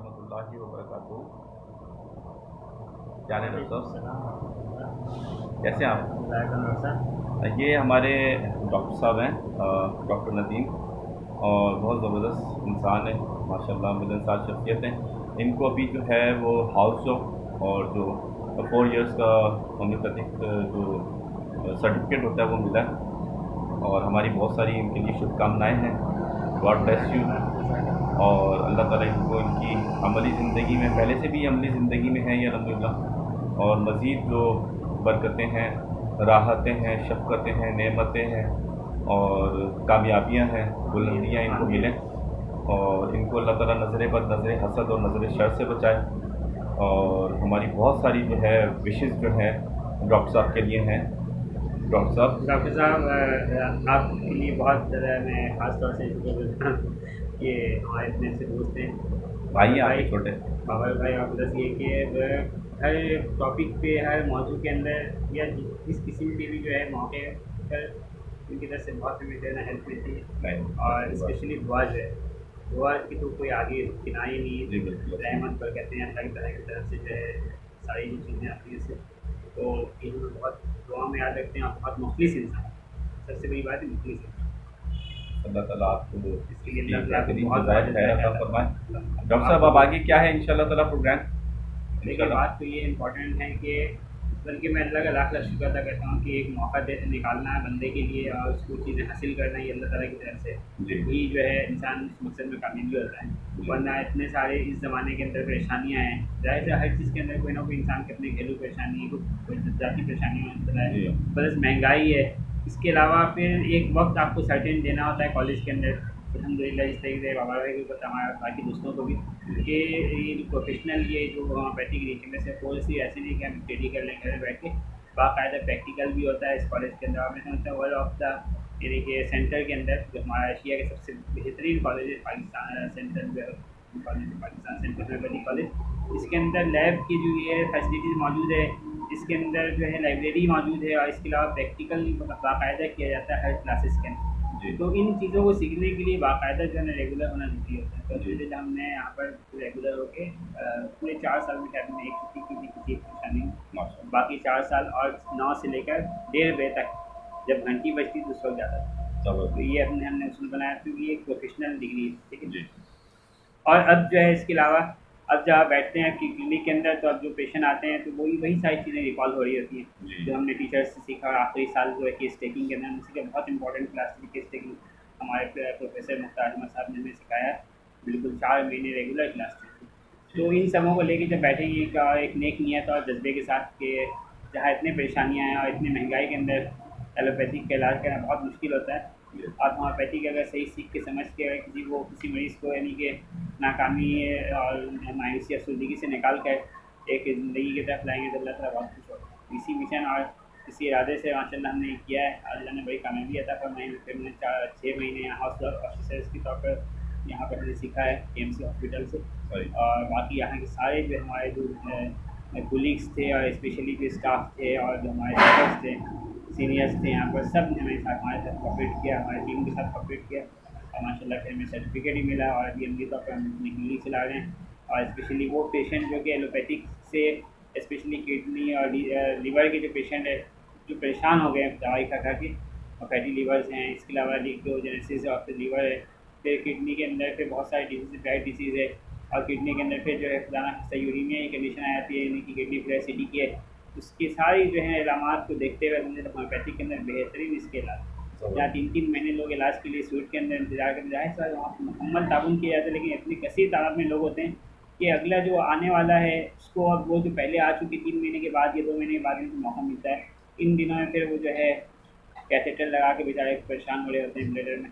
रहमतुल्लाहि व बरकातुहू। क्या हाल है डॉक्टर साहब, कैसे हैं आप? ये हमारे डॉक्टर साहब हैं, डॉक्टर नदीम, और बहुत ज़बरदस्त इंसान है माशाल्लाह, मिलनसार शख्सियत हैं। इनको अभी जो है वो हाउस जॉब और जो 4 इयर्स का होम्योपैथिक जो सर्टिफिकेट होता है वो मिला है, और हमारी बहुत सारी इनके लिए शुभकामनाएँ हैं। गॉड ब्लेस यू, और अल्लाह ताला इनको इनकी अमली ज़िंदगी में, पहले से भी अमली ज़िंदगी में है ये अल्हम्दुलिल्लाह, और मज़ीद जो बरकतें हैं, राहतें हैं, शफ़क़तें हैं, नेमतें हैं और कामयाबियाँ हैं, बुलंदियाँ इनको मिलें, और इनको अल्लाह ताला नज़र बद, नज़र हसद और नज़र शर से बचाए। और हमारी बहुत सारी जो है विशेज़ जो है डॉक्टर साहब के लिए हैं। डॉक्टर साहब आपके लिए बहुत ज़्यादा मैं ख़ास तौर से शुक्रगुज़ार हूँ कि हमारे इतने से दोस्त हैं, भाई हैं आपके छोटे बाबर भाई। आप बस ये कि हर टॉपिक पे, हर मौजू के अंदर या जिस किस्म के भी जो है मौके पर उनकी तरफ से बहुत हमें देना हेल्प मिलती है, और स्पेशली दुआ जो है, दुआ की तो कोई आगे किनारे नहीं है। रहमत पर कहते हैं अल्लाह की तरह की तरफ से जो है सारी जो चीज़ें आती हैं इससे, तो इन्होंने बहुत दुआ में याद रखते हैं। और बहुत मुखलिस इंसान, सबसे बड़ी बात है मुखलिस इंसान। अल्लाह ताला आपको इसके लिए बहुत खैर अता फरमाए। डॉक्टर साहब अब आगे क्या है इंशाल्लाह ताला प्रोग्राम? देखिए बात तो ये इम्पोर्टेंट है कि बल्कि मैं अल्लाह का लाख लाख शुक्र अदा करता हूँ कि एक मौका दे निकालना है बंदे के लिए, और उसको चीज़ें हासिल करना है अल्लाह ताला की तरफ से ही जो है इंसान उस मकसद में कामयाबी होता है। वरना इतने सारे इस ज़माने के अंदर परेशानियाँ हैं, जाहिर से हर चीज़ के अंदर कोई ना कोई इंसान के अपने घरेलू परेशानी, कोई जाती परेशानी होता है, प्लस महंगाई है। इसके अलावा फिर एक वक्त आपको सर्टेन देना होता है कॉलेज के अंदर, अल्हम्दुलिल्लाह इस तरीके से बाबा भाई को पता, हमारा बाकी दोस्तों को भी, कि ये प्रोफेशनल ये जो होम्योपैथिक रीजन में से कोई सी ऐसी नहीं कि हम स्टडी कर लें घर बैठ के, बाकायदा प्रैक्टिकल भी होता है इस कॉलेज के अंदर। और मैं समझता हूँ वर्ल्ड ऑफ द यानी कि सेंटर के अंदर जो हमारा एशिया के सबसे बेहतरीन कॉलेज है Pakistan central college, Pakistan central homeopathic college, इसके अंदर लैब की जो ये फैसिलिटीज़ मौजूद है, इसके अंदर जो है लाइब्रेरी मौजूद है, और इसके अलावा प्रैक्टिकल बाकायदा किया जाता है हर क्लासेस के अंदर। तो इन चीज़ों को सीखने के लिए बाकायदा जो है ना रेगुलर होना ज़रूरी होता है। तो अल्हम्दुलिल्लाह हमने यहाँ पर रेगुलर होके पूरे 4 साल में शायद मैंने एक छुट्टी की थी किसी परेशानी में, बाकी 4 साल और 9 से लेकर 1:30 बजे तक जब घंटी बजती तो उस वक्त जाता था। तो ये हमने उसूल बनाया, क्योंकि ये एक प्रोफेशनल डिग्री है, ठीक है। और अब जो है इसके अलावा अब जहाँ बैठते हैं कि क्लिनिक के अंदर, तो अब जो पेशेंट आते हैं तो वही सारी चीज़ें रिकॉल हो रही होती हैं जो हमने टीचर्स से सीखा। और आखिरी साल जो है केस टेकिंग के अंदर हमने सीखा, बहुत इंपॉर्टेंट क्लास थी केस टेकिंग, हमारे प्रोफेसर मुख्तार अहमद साहब ने हमें सिखाया, बिल्कुल 4 महीने रेगुलर क्लास थी। तो इन सबों को लेके जब बैठेंगे का एक नेक नियत और जज्बे के साथ कि जहाँ इतनी परेशानियाँ हैं और इतनी महंगाई के अंदर एलोपैथिक का इलाज करना बहुत मुश्किल होता है, और होम्योपैथिक अगर सही सीख के समझ के किसी मरीज़ को यानी कि नाकामी और मायूसी अफसरदगी से निकाल कर एक ज़िंदगी की तरफ लाएंगे तो अल्लाह ताला बहुत खुश होगा। इसी मिशन और इसी इरादे से माशाल्लाह हमने किया है, अल्लाह ने बड़ी कामयाबी अता फरमाई। फिर मैंने 6 महीने यहाँ हाउस ऑफिसर्स के तौर पर यहाँ पर मैंने सीखा है KMC हॉस्पिटल से, और बाकी यहाँ के सारे जो हमारे जो कोलीग्स थे और स्पेशली जो स्टाफ थे और जो हमारे डॉक्टर्स थे, सीनियर्स थे यहाँ पर, सब ने हमारे साथ कॉपरेट किया, हमारी टीम के साथ कॉपरेट किया, और माशाल्लाह फिर हमें सर्टिफिकेट ही मिला। और अभी अमली तौर पर हम अपनी क्लिनिक चला रहे हैं, और स्पेशली वो पेशेंट जो कि एलोपैथिक से स्पेशली किडनी और लीवर के जो पेशेंट है जो परेशान हो गए दवाई खा खा के, और फैटी लीवर्स हैं, इसके अलावा लिग्नोजेनेसिस ऑफ द लीवर है, फिर किडनी के अंदर फिर बहुत सारी डिजीज ब्लड डिसीज़ है, और किडनी के अंदर फिर जो है खुदाना यूरीमिया की कंडीशन आ जाती है, यानी कि किडनी फ्लैसिडी की है। उसकी सारी जो है इलामात को देखते हुए हमने होम्योपैथिक के अंदर बेहतरीन इसके इलाज, जहाँ 3-3 महीने लोग इलाज के लिए सूट के अंदर इंतजार करते जाए, सर वहाँ मुकम्मल ताउन किया जाता है, लेकिन इतनी कसीर तादाद में लोग होते हैं कि अगला जो आने वाला है उसको, अब वो जो पहले आ चुके 3 महीने के बाद या 2 महीने के बाद इनको मौका मिलता है। इन दिनों में फिर वो जो है कैथेटर लगा के बेचारे परेशान हो रहे होते हैं ब्लडर में।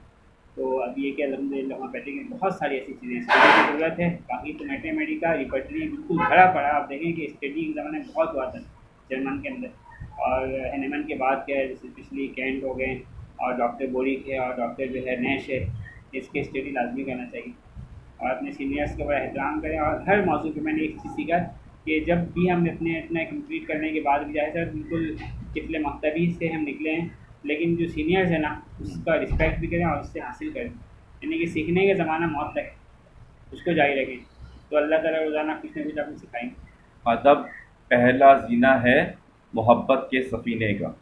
तो अब ये कि अल्हम्दुलिल्लाह होम्योपैथिक में बहुत सारी ऐसी चीज़ें स्टडी की ज़रूरत है। बाकी तो मैथमेटिक्स का रिपर्टरी बिल्कुल भरा पड़ा, आप देखें कि स्टडी के ज़माने में बहुत हुआ था जर्मन के अंदर, और हेनेमन के बाद क्या है जैसे पिछली कैंट हो गए और डॉक्टर बोरिक है और डॉक्टर जो है नैश है, इसके स्टडी लाजमी करना चाहिए, और अपने सीनियर्स का बड़ा एहतराम करें। और हर मौजू पर मैंने एक चीज़ सीखा कि जब भी हम अपने इतना कंप्लीट करने के बाद भी जाए सर बिल्कुल कितने मकतबी से हम निकले हैं, लेकिन जो सीनियर्स है ना उसका रिस्पेक्ट भी करें और उससे हासिल करें, यानी कि सीखने का ज़माना मौत तक है, उसको जारी रखें। तो अल्लाह ताला रोज़ाना कुछ ना कुछ आपको सिखाएंगे। अदब पहला जीना है मोहब्बत के सफ़ीने का।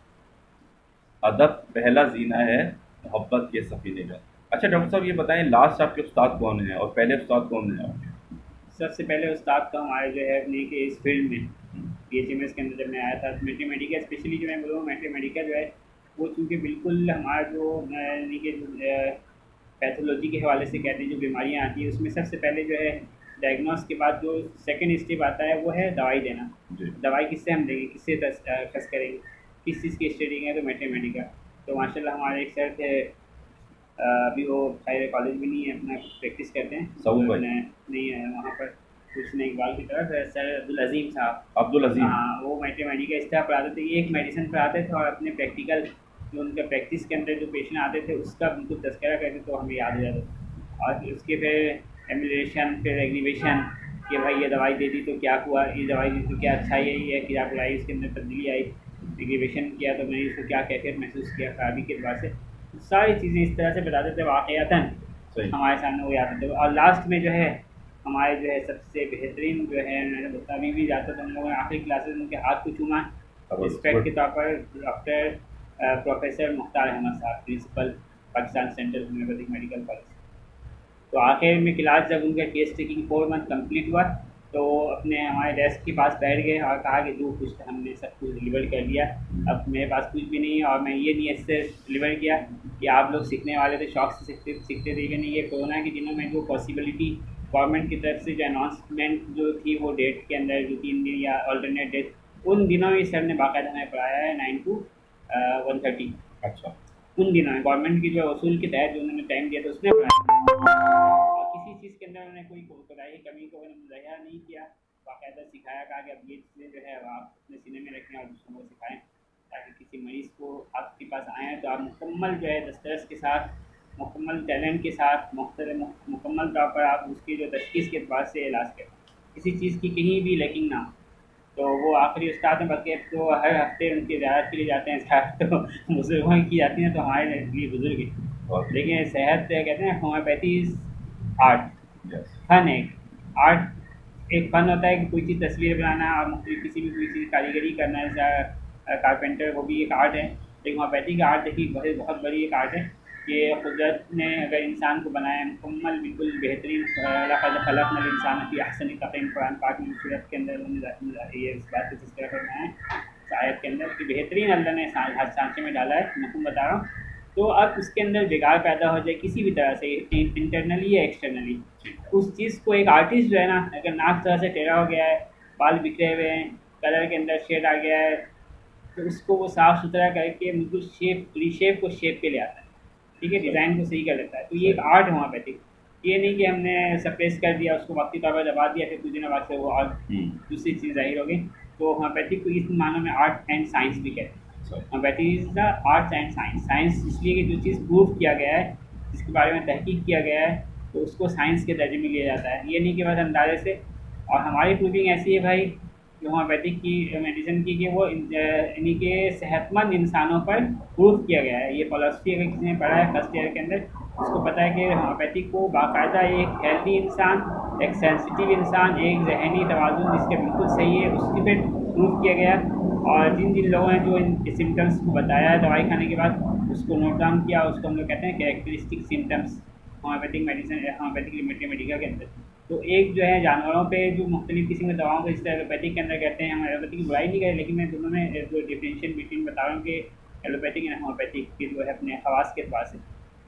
अदब पहला जीना है मोहब्बत के सफ़ीने का। अच्छा डॉक्टर साहब ये बताएं, लास्ट आपके उस्ताद कौन हैं और पहले उस्ताद कौन हैं आपके? सबसे पहले उस्ताद तो हमारे जो है अपने के इस फील्ड में BHMS के अंदर जब मैं आया था, मैथमेटिक्स स्पेशली जो मैं बोलूँ, मैथमेटिक्स जो है वो चूँकि बिल्कुल हमारा जो यानी कि पैथोलॉजी के हवाले से कहते हैं जो बीमारियाँ आती हैं उसमें सबसे पहले जो है डायग्नोस के बाद जो सेकंड स्टेप आता है वो है दवाई देना। जी। दवाई किससे हम देंगे, किससे टेस्ट करेंगे, किस चीज़ की स्टडी करेंगे, तो मैथमेटिक्स का। तो माशाल्लाह हमारे एक सर थे, अभी वो खैर कॉलेज भी नहीं है, अपना प्रैक्टिस करते हैं, सऊद भाई? नहीं है वहाँ पर कुछ नहीं, इकबाल की तरफ है सर अब्दुल अजीम साहब। अब्दुल अजीम। हाँ, वो मैथमेटिक्स इस तरह पढ़ाते थे, एक मेडिसिन पढ़ाते थे और अपने प्रैक्टिकल जो उनका प्रैक्टिस के अंदर जो पेशेंट आते थे उसका बिल्कुल तस्करा करते तो हमें याद हो जाता था। और उसके फिर एमुलेशन, फिर एग्रीवेशन कि भाई ये दवाई दे दी तो क्या हुआ, ये दवाई दी तो क्या अच्छाई है, ये क्या बुराई, उसके अंदर तब्दीली आई, एग्रीवेशन किया तो मैंने इसको क्या कैफियत महसूस किया खराबी के बाद से, सारी चीज़ें इस तरह से बताते थे वाक़यातन सही। हमारे सामने वो याद थे। और लास्ट में जो है हमारे जो है सबसे बेहतरीन जो है, मैंने बताया अभी भी जाता तो हम लोगों ने आखिरी क्लासेस उनके हाथ को चूमा रिस्पेक्ट के तौर पर, डॉक्टर प्रोफेसर मुख्तार अहमद साहब, principal Pakistan central homoeopathic medical college. तो आखिर में क्लास जब उनका केस टेकिंग 4 मंथ कंप्लीट हुआ तो अपने हमारे डेस्क के पास बैठ गए और कहा कि जो कुछ हमने सब कुछ डिलीवर कर दिया, अब मेरे पास कुछ भी नहीं है, और मैं ये नीयत से डिलीवर किया कि आप लोग सीखने वाले थे, शौक से सीखते थे कि नहीं, ये कोरोना के दिनों में जो पॉसिबिलिटी गवर्नमेंट की तरफ से जो अनाउंसमेंट जो थी वो डेट के अंदर जो 3 दिन या ऑल्टरनेट डेट, उन दिनों में सर ने बाकायदा हमें पढ़ाया है 9 to 1:30। अच्छा। उन दिनों में गवर्नमेंट की जो वसूल के तहत जो उन्होंने टाइम दिया था उसमें पढ़ाया, और किसी चीज़ के अंदर उन्होंने कोई कोताही कमी को मुज़ाहिरा नहीं किया, बाकायदा सिखाया, कहा कि अब ये चीज़ें जो है आप अपने सीने में रखें और दूसरों को सिखाएं, ताकि किसी मरीज़ को आपके पास आएँ तो आप मुकम्मल जो है दस्तरस के साथ, मुकम्मल टैलेंट के साथ, मुकम्मल तौर पर आप उसकी जो तशख़ीस के बाद से इलाज करें, किसी चीज़ की कहीं भी लैकिंग ना हो। तो वो आखिरी उस्ताद हैं, बल्कि तो हर हफ्ते उनकी ज़ियारत के लिए जाते हैं, ज़्यारत तो बुज़ुर्गों की जाती हैं, तो हमारे लिए बुज़ुर्ग हैं। लेकिन सेहत कहते हैं होम्योपैथी इज़ आर्ट, फ़न है। आर्ट एक फ़न होता है कि कोई चीज़ तस्वीर बनाना और मुख्तलिफ किसी भी कोई चीज़ कारीगरी करना, जैसा कारपेंटर वो भी एक आर्ट है। लेकिन होम्योपैथी का आर्ट देखिए बहुत बड़ी एक आर्ट है कि कुदरत ने अगर इंसान को बनाया मुकम्मल बिल्कुल बेहतरीन, लक़द ख़लक़नल इंसान फ़ी अहसनि तक़वीम, कुरान पाक में सूरत के अंदर उन्होंने ये इस बात का तज़किरा करना है आयत के अंदर कि बेहतरीन अल्लाह ने सांचे में डाला है, मैं बता रहा हूँ। तो अब उसके अंदर बिगाड़ पैदा हो जाए किसी भी तरह से, इंटरनली या एक्सटर्नली, उस चीज़ को एक आर्टिस्ट जो है ना, अगर नाक तरह से टेढ़ा हो गया है, बाल बिखरे हुए हैं, कलर के अंदर शेड आ गया है, तो उसको वो साफ़ सुथरा करके बिल्कुल रीशेप को शेप पे ले आता है, ठीक है, डिज़ाइन को सही कर लेता है। तो ये एक आर्ट है होम्योपैथिक। ये नहीं कि हमने सप्रेस कर दिया उसको, वक्ती तौर पर दबा दिया, फिर कुछ दिनों बाद से वो और दूसरी चीज़ ज़ाहिर हो गई। तो होम्योपैथिक को इस मानों में आर्ट एंड साइंस भी कहते हैं। Homeopathy is the arts and science. Science इसलिए कि जो चीज़ प्रूव किया गया है, जिसके बारे में तहकीक किया गया है, तो उसको साइंस के दर्जे में लिया जाता है। ये नहीं कि बस अंदाजे से। और हमारी प्रूविंग ऐसी है भाई जो होम्योपैथिक की मेडिसिन की, कि वो यानी कि सेहतमंद इंसानों पर प्रूव किया गया है। ये फिलॉसफी अगर किसी ने पढ़ा है फर्स्ट ईयर के अंदर, उसको पता है कि होम्योपैथिक को बाकायदा एक हेल्दी इंसान, एक सेंसिटिव इंसान, एक जहनी तवाज़ुन जिसके बिल्कुल सही है, उसकी पे प्रूव किया गया। और जिन जिन लोगों ने जो इन सिम्टम्स को बताया है दवाई खाने के बाद, उसको नोट डाउन किया, उसको हम लोग कहते हैं characteristic symptoms homeopathic medicine, homeopathic Medica के अंदर। तो एक जो है जानवरों पे जो मुख्तलिफ किस्म की दवाओं को, इस तरह एलोपैथिक के अंदर कहते हैं, हम एलोपैथिक की बुराई नहीं करें, लेकिन मैं दोनों में जो डिफरेंशियल बिटवीन बता रहा हूँ कि एलोपैथिक एंड होम्योपैथिक की जो है अपने खवास के अतबार से,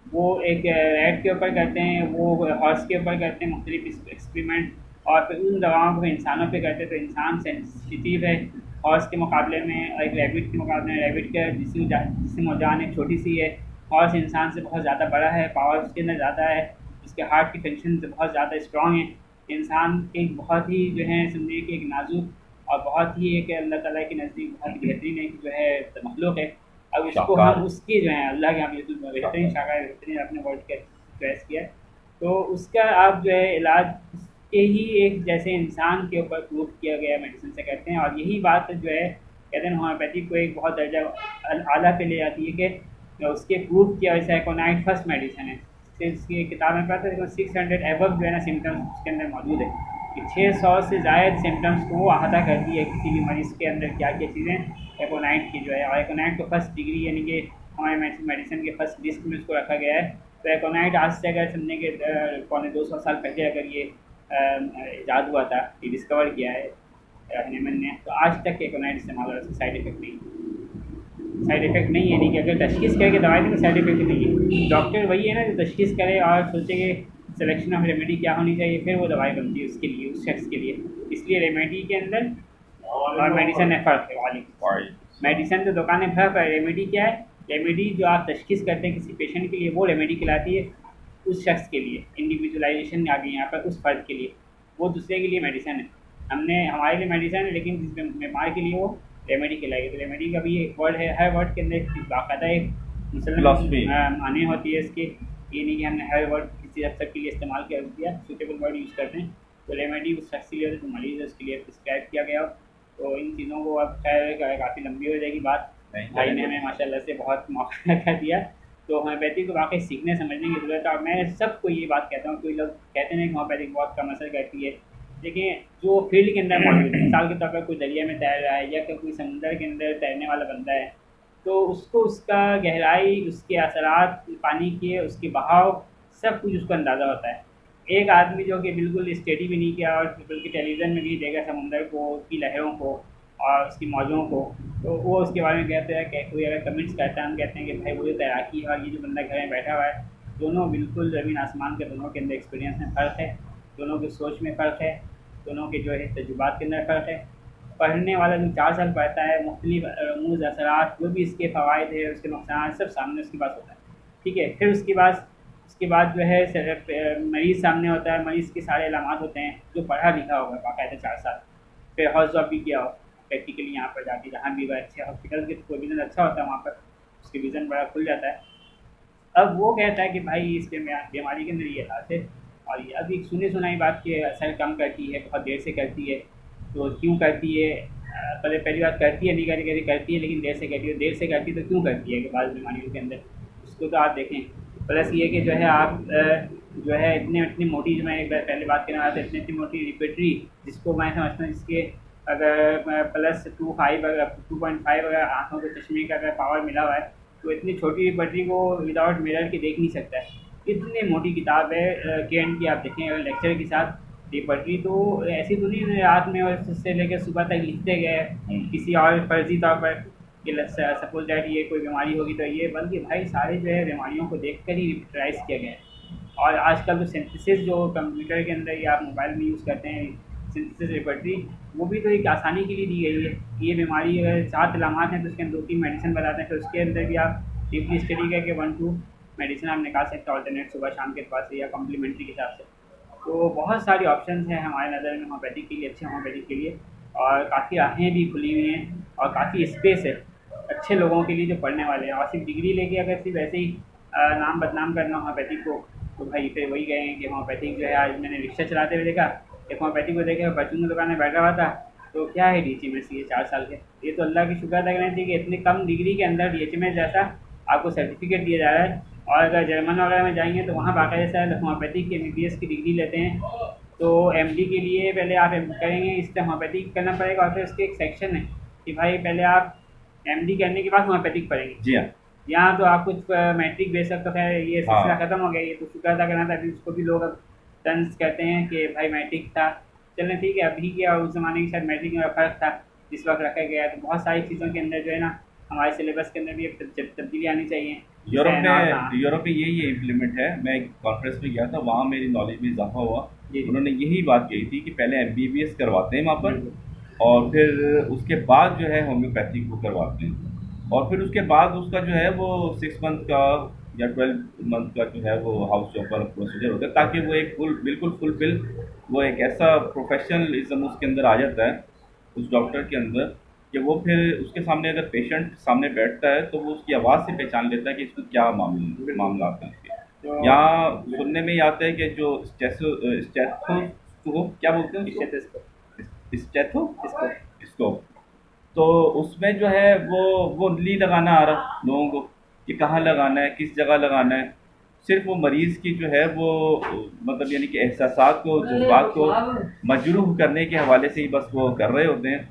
वो एक रैट के ऊपर करते हैं, वो हॉर्स के ऊपर करते हैं मुख्तलिफ एक्सपेरिमेंट, और फिर उन दवाओं को इंसानों पे करते हैं। तो इंसान सेंसिटिव है हॉर्स के मुकाबले में, और एक रैबिट के मुकाबले में। रैबिट का जिस्म और जान एक छोटी सी है, हॉर्स इंसान से बहुत ज़्यादा बड़ा है, पावर उसके अंदर ज़्यादा है, उसके हार्ट की फंक्शन बहुत ज़्यादा स्ट्रॉन्ग है। इंसान एक बहुत ही जो है समझिए कि एक नाजुक और बहुत ही एक अल्लाह ताला के नज़दीक बहुत ही बेहतरीन एक जो है मखलूक है। अब इसको हम उसके जो है अल्लाह के यहाँ बिल्कुल बेहतरीन शाकार, बेहतरीन अपने वर्ड के चॉइस किया, तो उसका आप जो है इलाज उसके ही एक जैसे इंसान के ऊपर प्रूव किया गया मेडिसिन से करते हैं। और यही बात जो है कहते हैं होम्योपैथिक को एक बहुत दर्जा आला पे ले जाती है कि उसके प्रूव किया वैसे एकोनाइट फर्स्ट मेडिसिन है। इसकी किताब में पढ़ा था 600 एबव जो है ना सिम्टम्स उसके अंदर मौजूद है। कि 600 से ज़ायद सिम्टम्स को वो अहाता करती है किसी भी मरीज़ के अंदर क्या क्या चीज़ें एकोनाइट की जो है। और एकोनाइट को फर्स्ट डिग्री यानी कि हमारे मेडिसिन के फर्स्ट लिस्ट में उसको रखा गया है। तो एकोनाइट आज से अगर समझने के पौने 200 साल पहले अगर ये ईजाद हुआ था, ये डिस्कवर किया है हनीमन ने, तो आज तक एकोनाइट इस्तेमाल हो रहा है, उसका साइड इफेक्ट नहीं, साइड इफेक्ट नहीं है। नहीं कि अगर तशखीस करके दवाई दें तो साइड इफेक्ट नहीं है। डॉक्टर वही है ना जो तशखीस करे और सोचे कि सिलेक्शन ऑफ रेमेडी क्या होनी चाहिए, फिर वो दवाई बनती है उसके लिए, उस शख्स के लिए। इसलिए रेमेडी के अंदर और मेडिसिन में फ़र्क है। वाली मेडिसिन तो दुकान में फ़र्क है, रेमेडी क्या है? रेमेडी जो आप तशखीस करते हैं किसी पेशेंट के लिए, वो रेमेडी कहलाती है उस शख्स के लिए। इंडिविजुअलाइजेशन आ गई यहाँ पर उस फर्द के लिए, वो दूसरे के लिए मेडिसिन है। हमने हमारे लिए मेडिसिन है, लेकिन जिस बीमार के लिए वो रेमेडी कहलाएगी। तो रेमेडी का भी एक वर्ड है, हर वर्ड के अंदर एक बाकायदा एक मुसलमान माने होती है इसके। ये नहीं कि हमने हर वर्ड किसी हद तक के लिए इस्तेमाल कर दिया, सूटेबल वर्ड यूज़ करते हैं। तो रेमेडी उस शख्स के लिए जो मरीज़ है उसके लिए प्रिस्क्राइब किया गया हो। तो इन चीज़ों को अब खैर काफ़ी लंबी हो जाएगी बात, भाई ने हमें माशाल्लाह से बहुत मौका कर दिया। तो होम्योपैथी को वाकई सीखने समझने की ज़रूरत है। और मैं सबको ये बात कहता हूँ, कोई लोग कहते हैं कि होम्योपैथी बहुत कम असर करती है। देखिए जो फील्ड के अंदर मौजूद है, मिसाल के तौर पर कोई दरिया में तैर रहा है या कोई समुंदर के अंदर तैरने वाला बंदा है, तो उसको उसका गहराई, उसके असरात पानी के, उसके बहाव, सब कुछ उसको अंदाज़ा होता है। एक आदमी जो कि बिल्कुल स्टडी भी नहीं किया और बल्कि टेलीविज़न में भी देखा समुंदर को, उसकी लहरों को और उसकी मौजों को, तो वो उसके बारे में कहते हैं कि कोई अगर कमेंट्स करता है, हम कहते हैं कि भाई वो जो तैराकी है और ये जो बंदा घर में बैठा हुआ है, दोनों बिल्कुल ज़मीन आसमान के, दोनों के अंदर एक्सपीरियंस में फ़र्क है, दोनों की सोच में फ़र्क है, दोनों के जो है तजुर्बात के अंदर फ़र्क है। पढ़ने वाला जो 4 साल पढ़ता है, मुख्तलिफ रमूज़ असरात जो भी इसके फ़वाइद है, उसके नुकसान सब सामने उसके पास होता है, ठीक है। फिर उसके बाद जो है मरीज़ सामने होता है, मरीज़ के सारे अलामात होते हैं, जो पढ़ा लिखा होगा बाकायदा 4 साल, फिर हाउस जॉब भी किया हो प्रैक्टिकली यहाँ पर जाके, जहाँ भी वह अच्छे हॉस्पिटल के प्रोविज़न अच्छा होता है वहाँ पर उसके विज़न बड़ा खुल जाता है। अब वो कहता है कि भाई इस बीमारी के अंदर ये इलाज है, और ये अभी सुनी सुनाई बात की असर कम करती है, बहुत देर से करती है। तो क्यों करती है? पहली बात करती है, नहीं करती है, लेकिन देर से करती है। देर से करती है तो क्यों करती है कि बाद बीमारियों के अंदर उसको तो आप देखें। प्लस ये कि जो है आप जो है इतनी मोटी, जो मैं एक बार पहले बात करने वाला था, इतनी मोटी रिपेटरी, जिसको मैं समझता हूँ जिसके अगर +2.5 अगर आँखों के चश्मे का अगर पावर मिला हुआ है, तो इतनी छोटी रिपेटरी को विदाउट मिरर के देख नहीं सकता है। इतनी मोटी किताब है के.एन की, आप देखें अगर लेक्चर के साथ रिपेटरी, तो ऐसी तो नहीं रात में और से लेकर सुबह तक लिखते गए किसी और फर्जी तौर पर कि सपोज दैट ये कोई बीमारी होगी तो ये, बल्कि भाई सारे जो है बीमारियों को देखकर ही रिपेटराइज किया गया है। और आजकल तो सिंथेसिस जो कंप्यूटर के अंदर या आप मोबाइल में यूज़ करते हैं, सिंथेसिस रिपेटरी, वो भी तो एक आसानी के लिए दी गई है। ये बीमारी अगर 7 अलामात हैं तो उसके अंदर 2-3 मेडिसिन बताते हैं, फिर उसके अंदर भी आप डीपली स्टडी करके 1-2 मेडिसिन आप निकाल सकते हैं ऑल्टरनेट सुबह शाम के पास से या कॉम्प्लीमेंट्री के हिसाब से। तो बहुत सारी ऑप्शंस हैं हमारे नज़र में होम्योपैथी के लिए, अच्छे होम्योपैथी के लिए, और काफ़ी राहें भी खुली हुई हैं और काफ़ी स्पेस है अच्छे लोगों के लिए जो पढ़ने वाले हैं। और सिर्फ डिग्री लेके अगर सिर्फ ऐसे ही नाम बदनाम करना होम्योपैथी को, तो भाई फिर वही गए हैं कि होम्योपैथी जो है, आज मैंने रिक्शा चलाते हुए देखा, एक होम्योपैथी को देखे बच्चों की दुकान में बैठा हुआ था, तो क्या है DHMS ये 4 साल के, ये तो अल्लाह की शुक्र अदा करना चाहिए कि इतनी कम डिग्री के अंदर DHMS जैसा आपको सर्टिफिकेट दिया जा रहा है। और अगर जर्मन वगैरह में जाएंगे तो वहाँ बाकायदा शायद होम्योपैथी की MBBS की डिग्री लेते हैं। तो MD के लिए पहले आप करेंगे, इससे होम्योपैथी करना पड़ेगा, और फिर उसके एक सेक्शन है कि भाई पहले आप MD करने के बाद होम्योपैथिक पढ़ेंगे। जी हाँ। यहाँ तो आप कुछ मैट्रिक बेशक, तो खैर ये सिलसिला ख़त्म हो गया, ये तो शुक्र अदा करना था। अभी उसको भी लोग अब तंज कहते हैं कि भाई मैट्रिक था, चलें ठीक है, अभी के और उस ज़माने के साथ मैट्रिक में फ़र्क था जिस वक्त रखा गया है। तो बहुत सारी चीज़ों के अंदर जो है ना, हमारे सिलेबस के अंदर भी तब्दीली आनी चाहिए। यूरोप में यही इम्प्लीमेंट है। मैं एक कॉन्फ्रेंस में गया था, वहाँ मेरी नॉलेज में इजाफा हुआ। उन्होंने यही बात कही थी कि पहले MBBS करवाते हैं वहाँ पर, और फिर उसके बाद जो है होम्योपैथी को करवाते हैं, और फिर उसके बाद उसका जो है वो 6 मंथ का या 12 मंथ का जो है वो हाउस जॉब वाला प्रोसीजर होता है, ताकि वो एक बिल्कुल फुलफिल, वो एक ऐसा प्रोफेशनलिज्म उसके अंदर आ जाता है उस डॉक्टर के अंदर, कि वो फिर उसके सामने अगर पेशेंट सामने बैठता है तो वो उसकी आवाज़ से पहचान लेता है कि इसको क्या मामला आता है इसके। यहाँ सुनने में ही आता है कि जो स्टेथोस्कोप क्या बोलते हैं, स्टेथोस्कोप, तो उसमें जो है वो नहीं लगाना आ रहा लोगों को कि कहाँ लगाना है, किस जगह लगाना है। सिर्फ वो मरीज़ की जो है वो मतलब यानी कि एहसासात को, जज्बात को मजरूह करने के हवाले से ही बस वो कर रहे होते हैं।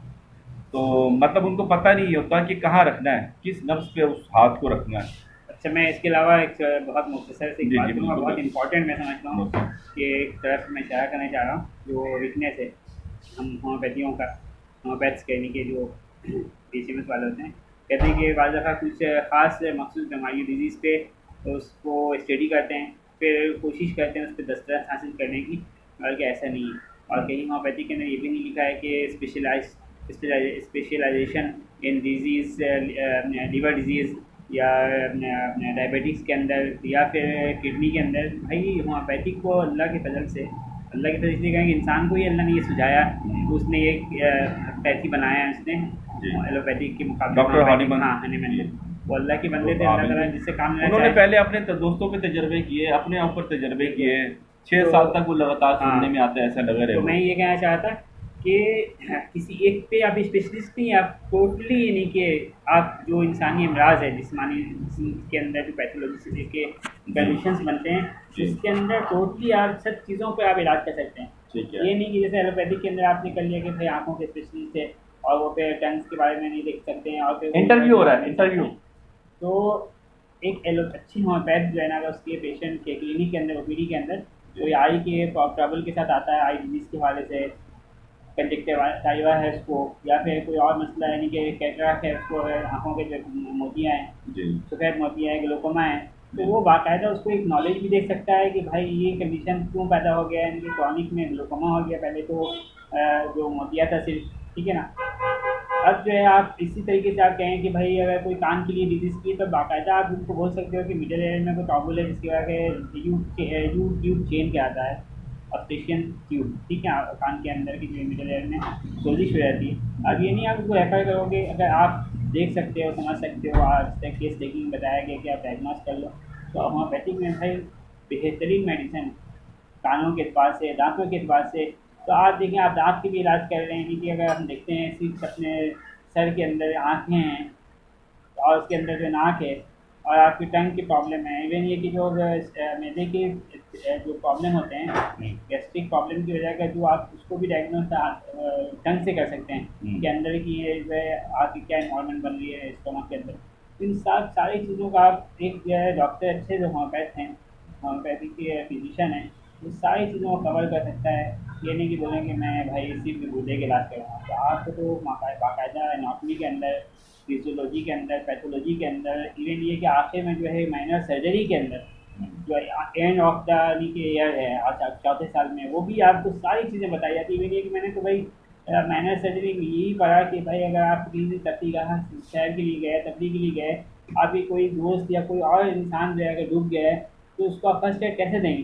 तो मतलब उनको पता नहीं होता कि कहाँ रखना है, किस नफ्स पे उस हाथ को रखना है। अच्छा, मैं इसके अलावा एक बहुत मुख्तसर से एक जी बात जी करूँगा, बिल्कुल बहुत बिल्कुल। इंपॉर्टेंट मैं समझता हूँ कि एक तरफ मैं इशारा करना चाह रहा हूँ, जो वीकनेस है हम होम्योपैथियों का, होम्योपैथ्स कहने के जो PCMS वाले होते हैं, कहते हैं कि बाद दफ़ा कुछ ख़ास मखसूस बीमारी डिजीज़ पे तो उसको स्टडी करते हैं, फिर कोशिश करते हैं उस पर दस्तरस हासिल करने की, बल्कि ऐसा नहीं है। और कहीं होम्योपैथी के अंदर ये भी नहीं लिखा है कि स्पेशलाइजेशन इन डिजीज़, लिवर डिजीज़ या डायबिटीज़ के अंदर या फिर किडनी के अंदर। भाई होम्योपैथिक को अल्लाह के फजल से इसलिए कहें कि इंसान को ही अल्लाह ने ये सुझाया, उसने ये पैथी बनाया है उसने एलोपैथिक के मुकाबले। Doctor Hahnemann. हाँ, हनीमन वो अल्लाह के बंदे थे, हाँ अल्लाह ताला बिल्कुल। जिससे काम लेना उन्होंने चाहे। पहले अपने दोस्तों पे तजर्बे किए, अपने ऊपर तजर्बे किए, 6 तो साल तक वो लगातार हाँ, सुनने में आता है, ऐसा लगा रहे तो वो। मैं ये कहना चाहता कि किसी एक पे आप स्पेशलिस्ट नहीं, आप टोटली यानी कि आप जो इंसानी अमराज है, जिस्मानी जिस्म के अंदर जो पैथोलॉजी से लेके कंडीशंस बनते हैं, जी। उसके अंदर टोटली आप सब चीज़ों पे आप इलाज कर सकते हैं। ठीक है। ये नहीं कि जैसे एलोपैथिक के अंदर आपने कर लिया कि भाई आँखों के स्पेशलिस्ट है और वो पे टंग्स के बारे में नहीं देख सकते हैं और फिर इंटरव्यू हो रहा है, इंटरव्यू। तो एक अच्छी होम्योपैथ जो है ना, अगर उसके पेशेंट के क्लिनिक के अंदर, OPD के अंदर कोई आई के ट्रबल के साथ आता है, आई डिजीज़ के हवाले से, कंजक्टिवा है उसको, या फिर कोई और मसला यानी कि कैटराक्ट है उसको, आँखों के जो मोतियाँ हैं, जी। सफ़ेद मोतियाँ हैं, ग्लोकोमा है, तो वो बाकायदा उसको एक नॉलेज भी देख सकता है कि भाई ये कंडीशन क्यों पैदा हो गया है, इनके क्रॉनिक में ग्लोकोमा हो गया, पहले तो जो मोतिया था सिर्फ, ठीक है ना। अब जो है आप इसी तरीके से आप कहें कि भाई अगर कोई कान के लिए डिजीज़ की, तो बाकायदा आप उनको बोल सकते हो कि मिडल एयर में कोई ट्रबल है जिसकी वजह से यू ट्यूब चेन के आता है, ऑस्ट्रेशियन ट्यूब, ठीक है, कान के अंदर की जो मिडल एयर में सोजिश हो जाती है। अब ये नहीं आप उसको रेफर करोगे, अगर आप देख सकते हो, समझ सकते हो, आज तक केस टेकिंग बताया गया कि आप डायग्नोस कर लो, तो होम्योपैथिक में भाई बेहतरीन मेडिसिन कानों के एतबार से, दांतों के एतबार से। तो आप देखें, आप दांत के भी इलाज कर रहे हैं कि अगर हम देखते हैं सिर्फ अपने सर के अंदर आँखें हैं और उसके अंदर जो नाक है और आपकी टंग की प्रॉब्लम है, इवन ये कि जो मैदे के जो प्रॉब्लम होते हैं, गैस्ट्रिक प्रॉब्लम की वजह का, जो आप उसको भी डायग्नोस टंग से कर सकते हैं कि अंदर की ये जो है आपकी क्या इन्वायरमेंट बन रही है स्टमक के अंदर। इन सारी चीज़ों का आप एक जो है डॉक्टर अच्छे जो होम्योपैथ हैं, होम्योपैथिक के फिजिशियन हैं, वो सारी चीज़ों को कवर कर सकता है। ये नहीं कि बोलें कि मैं भाई सिर्फ गुर्दे के इलाज करूँगा, तो आपको तो बाकायदा एनाटॉमी के अंदर, फिजियोलॉजी के अंदर, पैथोलॉजी के अंदर, इवन ये कि आखिर में जो है माइनर सर्जरी के अंदर जो एंड ऑफ द ईयर है, अच्छा चौथे साल में, वो भी आपको सारी चीज़ें बताई जाती है। इवन ये कि मैंने तो भाई माइनर सर्जरी में यही पढ़ा कि भाई अगर आप किसी तफरीह शहर के लिए गए, तफरीह के लिए गए, आपकी कोई दोस्त या कोई और इंसान जो है अगर डूब गया है, तो उसको आप फर्स्ट एड कैसे देंगे,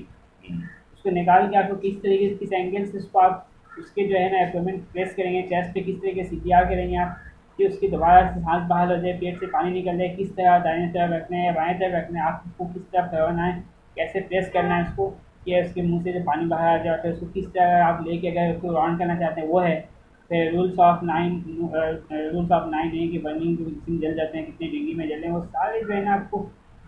उसको निकाल के आपको किस तरीके से, किस एंगल से उसको आप उसके जो है ना एब्डोमेन प्रेस करेंगे, चेस्ट पे किस तरीके से CPR करेंगे आप कि उसकी दोबारा से सांस बाहर हो जाए, पेट से पानी निकल जाए, किस तरह दाहिने तरफ रखना है या बाएं तरफ रखना है, आपको किस तरफ करना है, कैसे प्रेस करना है उसको कि उसके मुंह से जो पानी बाहर आ जाता है उसको किस तरह आप लेके अगर उसको राउंड करना चाहते हैं, वो है। फिर रूल्स ऑफ 9 है कि बर्निंग जिसम जल जाते हैं, कितनी डिग्री में जले, वो सारे जो है ना आपको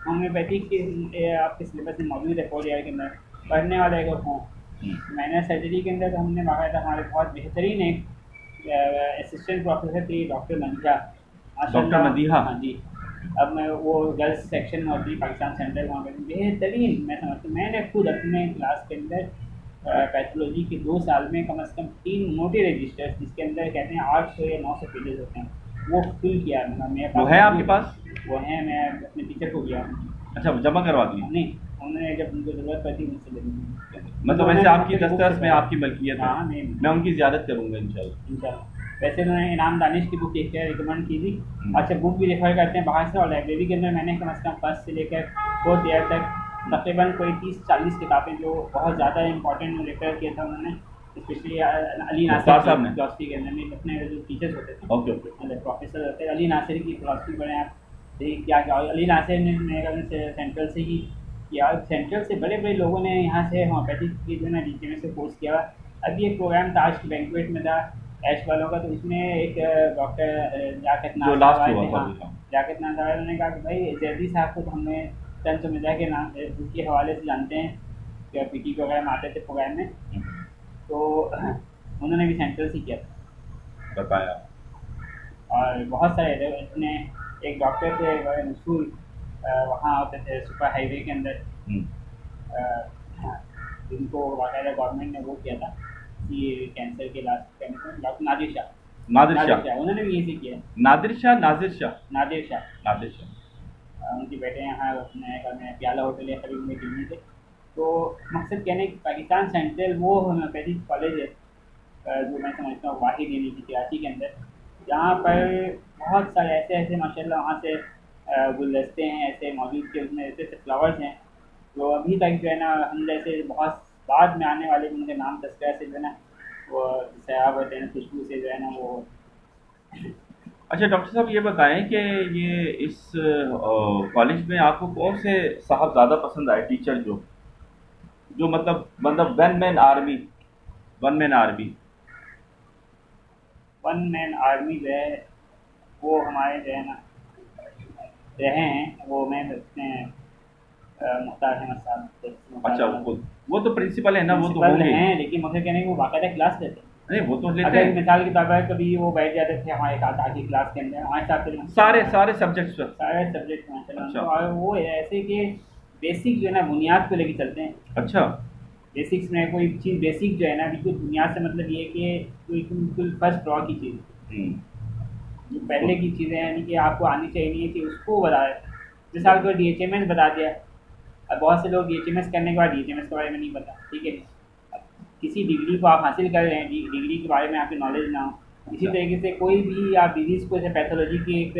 होम्योपैथिक के आपके सिलेबस में मौजूद है 4 ईयर के अंदर, पढ़ने वाले अगर हों। माइनर सर्जरी के अंदर तो हमने बाकायदा हमारे बहुत बेहतरीन एक असिस्टेंट प्रोफेसर थी डॉक्टर मदीहा, डॉक्टर मदीहा। हाँ जी। अब मैं वो गर्ल्स सेक्शन में होती पाकिस्तान सेंट्रल, वहाँ पर बेहतरीन, मैं समझती हूँ, मैंने खुद अपने क्लास के अंदर पैथोलॉजी के 2 साल में कम से कम 3 मोटे रजिस्टर्स, जिसके अंदर कहते हैं 800 या 900 पेजेस होते हैं, वो फिल किया है। मेरे वो है आपके पास? वो है, मैं अपने टीचर को दिया। अच्छा, जमा करवा दिए? नहीं, उन्होंने जब उनको ज़रूरत पड़ती मुझसे ले ली। मतलब वैसे आपकी दस्तरस में आपकी मलकियत है? हाँ, मैं उनकी ज़ियारत करूँगा इंशाल्लाह। वैसे उन्होंने इनाम दानिश की बुक एक रिकमेंड की थी। अच्छा, बुक भी रेफर करते हैं बाहर से, और लाइब्रेरी के अंदर मैंने कम से कम फर्स्ट से लेकर 4th ईयर तक तकरीबन कोई 30-40 किताबें जो बहुत ज़्यादा इंपॉर्टेंट रेफर किया था उन्होंने, स्पेशली अली नासिर साहब ने फिलॉसफी के अंदर में, अपने जो टीचर्स होते थे, ओके ओके, मतलब प्रोफेसर होते हैं, अली नासिर की फिलॉसफी पढ़ें आप, क्या क्या अली नासिर ने मेरे सेंट्रल से ही किया, सेंट्रल से बड़े बड़े लोगों ने यहाँ से होम्योपैथिक की जो है ना DTMS से कोर्स किया। अभी एक प्रोग्राम था आज की बैंक्वेट में था ऐश वालों का, तो उसमें एक डॉक्टर जाकत नाज़र ने कहा कि भाई जैदी साहब को तो हमने तंज मिर्ज़ा के नाम उनके हवाले से जानते हैं, कि पीटी वगैरह में आते थे प्रोग्राम में, तो उन्होंने भी सेंट्रल से किया था। बताया। और बहुत सारे थे इतने, एक डॉक्टर थे बड़े मशहूर, वहाँ होते थे सुपर हाईवे के अंदर, जिनको बाकायदा गवर्नमेंट ने वो किया था कि कैंसर के इलाज करने को, डॉक्टर नादिर शाह। नादिर शाह उन्होंने भी यही किया। नादिर शाह नादिर शाह नादिर शाह नादिर शाह उनके बेटे यहाँ अपने घर में प्याला होटल या करीब में दिल्ली थे। तो मकसद कहने कि पाकिस्तान सेंट्रल वो होम्योपैथिक कॉलेज है, जो मैं समझता हूँ वाहिद यूनिवर्सिटी कराची के अंदर, जहाँ पर बहुत सारे ऐसे ऐसे माशाल्लाह वहाँ से गुलदस्ते हैं ऐसे मौजूद के, उसमें ऐसे ऐसे फ्लावर्स हैं जो अभी तक जो है ना हम जैसे बहुत बाद में आने वाले उनके नाम तस्करा से जो है ना वो सयाब होते हैं, खुशबू से जो है ना वो। अच्छा डॉक्टर साहब ये बताएं कि ये इस कॉलेज में आपको कौन से साहब ज़्यादा पसंद आए, टीचर जो जो मतलब वन मैन आर्मी जो है वो हमारे जो है ना रहे हैं, वो मैं सकते हैं मुख्तार अहमद साहब। अच्छा वो तो प्रिंसिपल है ना, वो तो प्रिंसिपल होंगे। हैं, लेकिन मुझे कहने की वो बाकायदा क्लास लेते हैं। नहीं वो तो लेते अगर हैं मिसाल के तौर पर कभी वो बैठ जाते थे हमारे साथ आके क्लास के अंदर, हमारे साथ फिर सारे सब्जेक्ट्स पर। सारे सब्जेक्ट में चलो। अच्छा। और वो ऐसे कि बेसिक जो है ना बुनियाद को लेके चलते हैं। अच्छा। बेसिक्स में कोई चीज़ बेसिक जो है ना बिल्कुल बुनियाद से मतलब ये कि कोई बिल्कुल फर्स्ट रॉ की चीज़, जो पहले की चीज़ें यानी कि आपको आनी चाहिए कि उसको बताए। मिसाल को DHMS बता दिया, अब बहुत से लोग DHMS करने के बाद DHMS के बारे में नहीं पता, ठीक है। अब किसी डिग्री को आप हासिल कर रहे हैं, डिग्री के बारे में आपकी नॉलेज ना हो। इसी तरीके से कोई भी आप डिजीज़ को, जैसे पैथोलॉजी की एक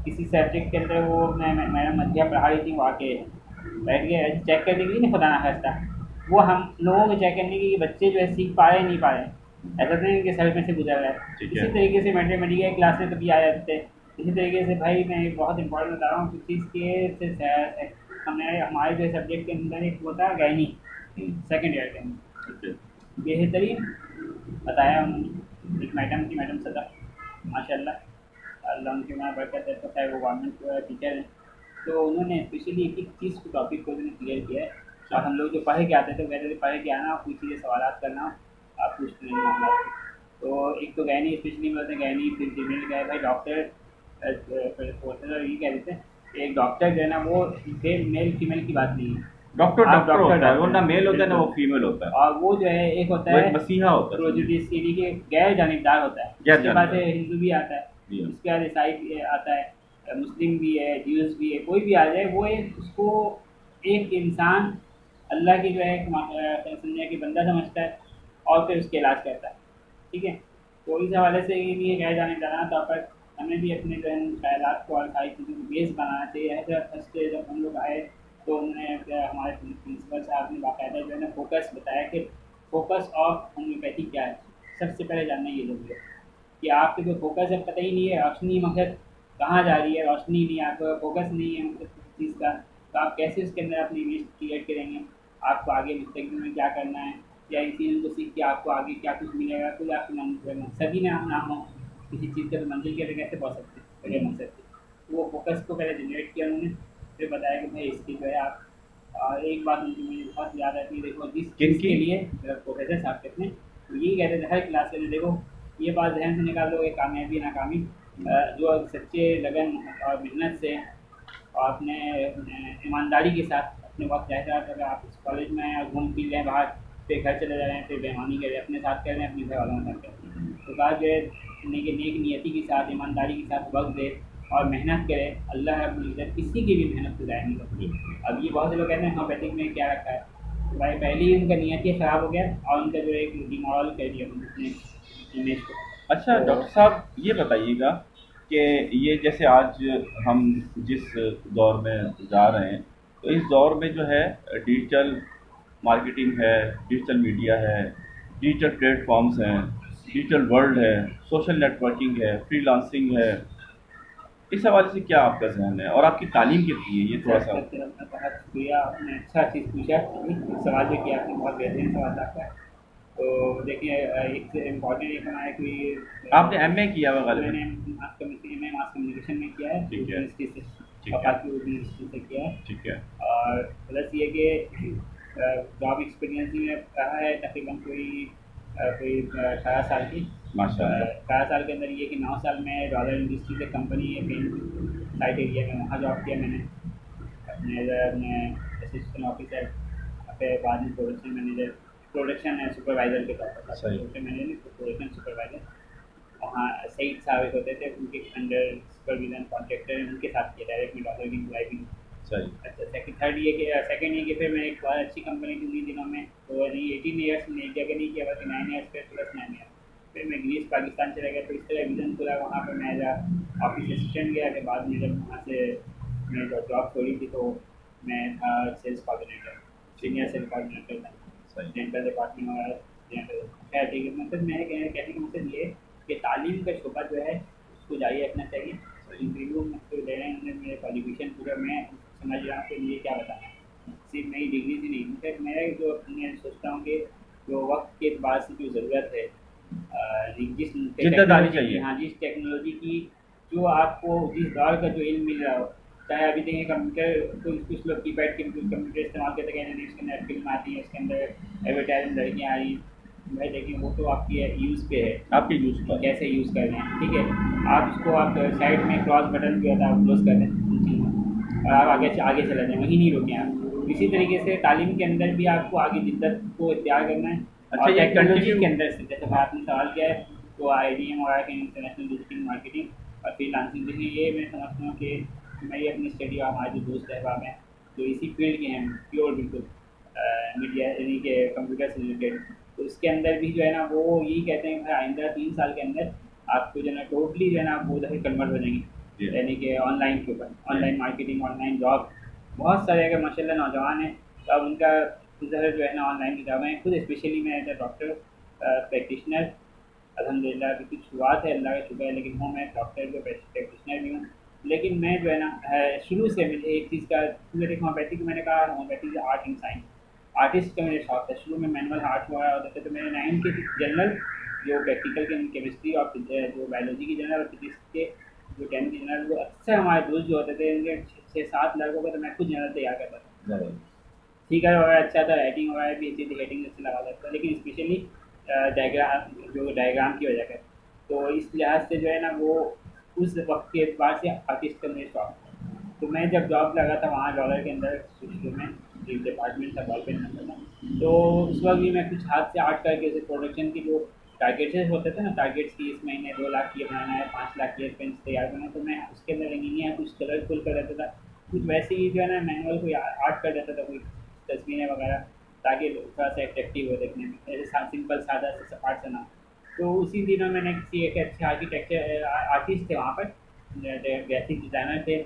किसी सब्जेक्ट के अंदर वो मैडम मध्या पढ़ा रही थी, वहाँ के बैठ के चेक करने के लिए नहीं, खुदा ना खास्ता वो हम लोगों को चेक करने की बच्चे जो है सीख पा रहे हैं नहीं पा रहे हैं, ऐसा तो नहीं कि सर में से गुजर रहा है। इसी तरीके से मैथमेटिक्स क्लास में कभी आ जाते हैं। इसी तरीके से भाई मैं एक बहुत इंपॉर्टेंट बता रहा हूँ किस चीज़ के हमारे जो सब्जेक्ट के अंदर एक होता है गैनी, सेकेंड ईयर के अंदर बेहतरीन बताया उन्होंने। एक मैडम थी, मैडम सदा माशाल्लाह अल्लाह उनकी मैं बरकत है, तो है वो गवर्नमेंट टीचर हैं। तो उन्होंने स्पेशली एक चीज़ को टॉपिक को उन्होंने क्लियर किया है। और हम लोग जो पढ़ के आते थे कहते थे पढ़ के आना, कोई चीज़ें सवाल करना, आप पूछते नहीं मामला। तो एक तो गैनी स्पेशली बोलते हैं, गैनी फिर फीमेल का है भाई डॉक्टर, प्रोफेसर ये कह देते हैं एक डॉक्टर जो है ना वो मेल फीमेल की बात नहीं है। डॉक्टर होता है वो, ना मेल होता है ना वो फीमेल होता है। और वो जो है एक होता है मसीहा होता है, प्रोजुडिस के गैर जानिबदार होता है। उसके बाद हिंदू भी आता है, उसके बाद ईसाई आता है, मुस्लिम भी है, ज्यूज भी है, कोई भी आ जाए वो एक उसको एक इंसान अल्लाह की जो है समझने की बंदा समझता है और फिर उसके इलाज करता है, ठीक है। तो इस हवाले से ये नहीं है गैर जानिबदाराना तौर पर हमें भी अपने जो है ख्यालात को और सारी चीज़ों को बेस बनाना चाहिए। फर्स्ट जब हम लोग आए तो उन्होंने हमारे प्रिंसिपल साहब ने बाकायदा जो है ना फोकस बताया कि फोकस ऑफ होम्योपैथी क्या है। सबसे पहले जानना ये जरूरी है कि आपके जो फोकस है पता ही नहीं है, रोशनी मकसद कहाँ जा रही है, रोशनी नहीं, आपका फोकस नहीं है मतलब चीज़ का, तो आप कैसे उसके अंदर अपनी इमेज क्रिएट करेंगे, आपको आगे मुस्तकबिल में क्या करना है, या इस चीज़ को सीख के आपको आगे क्या कुछ मिलेगा, कोई आपकी मकसद ही ना हो किसी चीज़ का, तो मंजिल के कैसे पहुँच सकते हैं बगैर मकसद के। तो वो फोकस को पहले जनरेट किया उन्होंने, फिर बताया कि भाई इसकी जो है आप, और एक बात उनकी मुझे बहुत याद आती है, देखो जिस चीज़ के लिए प्रोफेसर साहब कहते हैं तो यही कहते थे हर क्लास के लिए, देखो ये बात जहन से निकाल लो, कामयाबी नाकामी जो सच्चे लगन और मेहनत से और अपने ईमानदारी के साथ अपने वक्त रहता है, अगर आप इस कॉलेज में आए और घूम फिर रहे हैं बाहर, फिर घर चले जा रहे हैं, फिर बेईमानी कर रहे हैं, अपने साथ कर रहे हैं, अपने घर वालों के साथ कर रहे हैं, तो बात जो है नेक नियति के साथ ईमानदारी के साथ वक्त दे और मेहनत करे, अल्लाह रब्बुल इज़्ज़त किसी की भी मेहनत को ज़ाया नहीं करती। अब ये बहुत से लोग कहते हैं होम्योपैथिक में क्या रखा है, तो भाई पहले ही उनका नियत ही ख़राब हो गया और उनका जो एक डिमोरल कर दिया अपने इमेज को। अच्छा तो डॉक्टर साहब ये बताइएगा कि ये जैसे आज हम जिस दौर में जा रहे हैं, तो इस दौर में जो है डिजिटल मार्केटिंग है, डिजिटल मीडिया है, डिजिटल प्लेटफॉर्म्स हैं, डिजिटल वर्ल्ड है, सोशल नेटवर्किंग है, फ्रीलांसिंग है, इस हवाले से क्या आपका जहन है और आपकी तालीम कितनी है, ये थोड़ा सा। बहुत शुक्रिया, आपने अच्छा चीज़ पूछा, सवाल जो किया आपने बहुत बेहतरीन सवाल आपका। तो देखिए एक इम्पॉर्टेंट एक हमारा कोई आपने MA किया हुआ मैंने मास कम्युनिकेशन में किया है ठीक है। यूनिवर्सिटी से। ठीक है। बाकी यूनिवर्सिटी से किया है। ठीक है। और प्लस ये कि जॉब एक्सपीरियंस भी मैं रहा है तकरीबन कोई 18 साल की। माशाल्लाह। 18 साल के अंदर ये कि 9 साल में डॉलर इंडस्ट्री से कंपनी है पेंट साइट एरिया में, वहाँ जॉब किया मैंने अपने असिस्टेंट ऑफिसर, फिर बाद में प्रोडक्शन मैनेजर, प्रोडक्शन सुपरवाइज़र के तौर पर, सही। Production manager production supervisor. वहाँ सही साबित होते थे, उनके अंडर सुपरविजन कॉन्ट्रैक्टर उनके साथ किया, डायरेक्ट में डॉलर की बुलाई भी। सही। अच्छा सेकंड ये कि फिर मैं एक बहुत अच्छी कंपनी थी उन्हीं दिनों में, तो नहीं 18 ईयर्स में एक जगह नहीं किया, बल्कि 9 ईयर्स पे प्लस 9 ईयर। फिर मैं ग्रीस पाकिस्तान चला गया, तो इस तरह विजन खुला वहाँ पर। मैं ऑफिस असिस्टेंट गया, फिर बाद में जब वहाँ से मैं जॉब छोड़ी थी तो मैं था sales coordinator, senior sales coordinator था डेंटल डिपार्टमेंट वगैरह डेंटल। खैर ठीक है, मतलब मैंने कहने का मतलब ये कि तालीम का शोबा जो है उसको जारी रखना चाहिए। इंटरव्यू में तो दे रहे हैं उन्होंने मेरे क्वालिफिकेशन पूरा, मैं समझ रहा हूँ कि मुझे क्या बताना है, सिर्फ मेरी डिग्री से नहीं। इनफैक्ट मैं सोचता हूँ कि जो वक्त के बाद से जो ज़रूरत है जिस जिद्दत चाहिए। हाँ, जिस टेक्नोलॉजी की जो आपको जिस दौर का जो इल्म मिल रहा हो, चाहे अभी देखें कंप्यूटर तो कुछ लोग कीपैड कंप्यूटर इस्तेमाल करते कहते हैं, इसके अंदर फिल्म आती है, इसके अंदर एडवर्टाइजमेंट लड़कियाँ आ रही हैं। भाई देखिए वो तो आपकी यूज़ पे है, आपके यूज़ पर कैसे यूज़ कर रहे हैं। ठीक है, आप इसको आप साइड में क्रॉस बटन भी होता है, आप क्लोज कर दें और आप आगे चले जाएँ, वहीं नहीं रुकें आप। इसी तरीके से तालीम के अंदर भी आपको आगे जिद्दत को इख्तियार करना है। अच्छा, और ये टेक्नोलॉजी कंटिन्यू के अंदर से जैसे आपने सवाल किया है, तो IDM और इंटरनेशनल डिजिटल मार्केटिंग और फ्रीलांसिंग, देखिए ये मैं समझता हूँ कि मेरी अपनी स्टडी और हमारे जो दोस्त अहबाब हैं जो इसी फील्ड के हैं प्योर बिल्कुल मीडिया यानी कि कंप्यूटर से रिलेटेड, तो इसके अंदर भी जो है ना वो यही कहते हैं कि आइंदा 3 साल के अंदर आपको जो है ना टोटली जो है ना वो दफ़े कन्वर्ट हो जाएंगे, यानी कि ऑनलाइन के ऊपर, ऑनलाइन मार्केटिंग, ऑनलाइन जॉब। बहुत सारे अगर माशाल्लाह नौजवान हैं तो अब उनका ज़हर जो है ना ऑनलाइन किताबें हैं। खुद स्पेशली मैं एज ए डॉक्टर प्रैक्टिशनर अल्हम्दुलिल्लाह अभी कुछ शुरुआत है, अल्लाह का शुक्र है, लेकिन हूँ मैं डॉक्टर जो प्रैक्टिशनर भी हूँ। लेकिन मैं जो है ना शुरू से मुझे एक चीज़ का मेरे होम्योपैथी को मैंने कहा homeopathy is art and science. Artist का मेरे शौक था, शुरू में मैनुअल आर्ट वगैरह होते थे, तो मेरे 9 के जनरल जो प्रैक्टिकल के केमिस्ट्री और जो बायोलॉजी की जनरल और फिजिक्स के जो 10 की जनरल, वो अक्सर हमारे दोस्त जो होते थे इनके 6-7 लड़कों का, तो मैं खुद जनरल तैयार करता था। फिगर वगैरह अच्छा था, राइटिंग वगैरह भी अच्छी थी, हेडिंग अच्छी लगा सकता, लेकिन स्पेशली डायग्राम की वजह से। तो इस लिहाज से जो है ना वो उस वक्त के एतबार से आर्टिस्ट का मेरे शौक था। तो मैं जब जॉब लगा था वहाँ डॉलर के अंदर शुरू में एक डिपार्टमेंट था, बॉल पेन नंबर था, तो उस वक्त भी मैं कुछ हाथ से आर्ट करके जैसे प्रोडक्शन की जो टारगेट्स होते थे ना, टारगेट्स की इस महीने 2 लाख ये बनाना है, 5 लाख ये पेन तैयार करना है, तो मैं उसके अंदर रंगीनियाँ कुछ कलरफुल कर देता था, कुछ वैसे ही जो है ना मैनुअल को आर्ट कर देता था, कोई तस्वीरें वगैरह, ताकि थोड़ा सा एट्रैक्टिव हो देखने में, ऐसे सिंपल सादा से सपाट सा ना। तो उसी दिनों मैंने किसी एक अच्छे आर्किटेक्चर आर्टिस्ट थे वहाँ पर, ग्राफिक डिज़ाइनर थे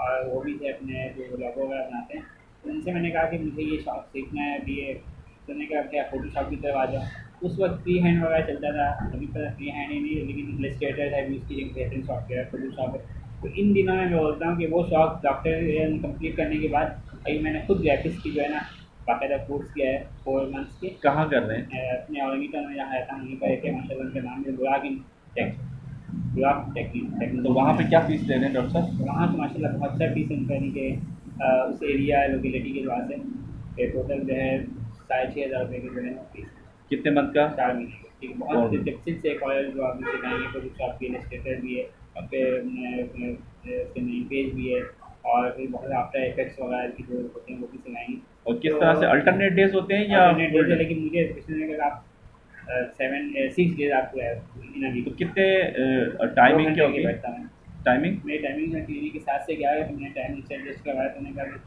और वो भी थे अपने जो लोगो वगैरह बनाते हैं, तो उनसे मैंने कहा कि मुझे ये शौक सीखना है अभी ये। तो उन्होंने कहा क्या फोटोशॉप की तरफ आ जाओ। उस वक्त फ्री हैंड वगैरह चलता था, अभी पता फ्री हैंड ही नहीं, लेकिन इलस्ट्रेटर है भी उसकी एक बेहतरीन सॉफ्टवेयर फोटोशॉप है। तो इन दिनों में मैं बोलता हूँ कि वो शौक डॉक्टर कंप्लीट करने के बाद अभी मैंने खुद ग्राफिक्स की जो है ना बाकायदा कोर्स किया है 4 मंथ्स के। कहाँ कर रहे हैं? अपने औरंगीटन में जहाँ रहता हूँ वहीं पर एक माशाल्लाह उनका नाम है बुराक टेक, बुराक टेक्निक। तो वहाँ पे क्या फीस ले रहे हैं डॉक्टर साहब? वहाँ तो माशाल्लाह बहुत अच्छा फीस उनका, यानी कि उस एरिया लोकेलिटी के लिहाज से टोटल जो है 6,500 रुपये की जो है फीस। कितने मंथ का? 4 महीने की। ठीक है, बहुत डिफिकल्ट से कॉलेज जो आप सिखाएंगे, फोटोशॉप की इलस्ट्रेटर भी है, फिर नेम पेज भी है, और फिर बहुत आफ्टर इफेक्ट्स वगैरह की जो होते हैं वो भी सिखाएंगे। और किस तरह से अल्टरनेट डेज होते हैं या अल्टरनेट डेज है, लेकिन मुझे स्पेशली अगर आप 6 डेज आपको है इन अभी। तो कितने टाइमिंग क्या होगी? बैठता मैं टाइमिंग मेरी टाइमिंग में क्लिनिक के 7 से 11 है, तो मैंने टाइमिंग से एडजस्ट करवाया, तो मैंने कहा कि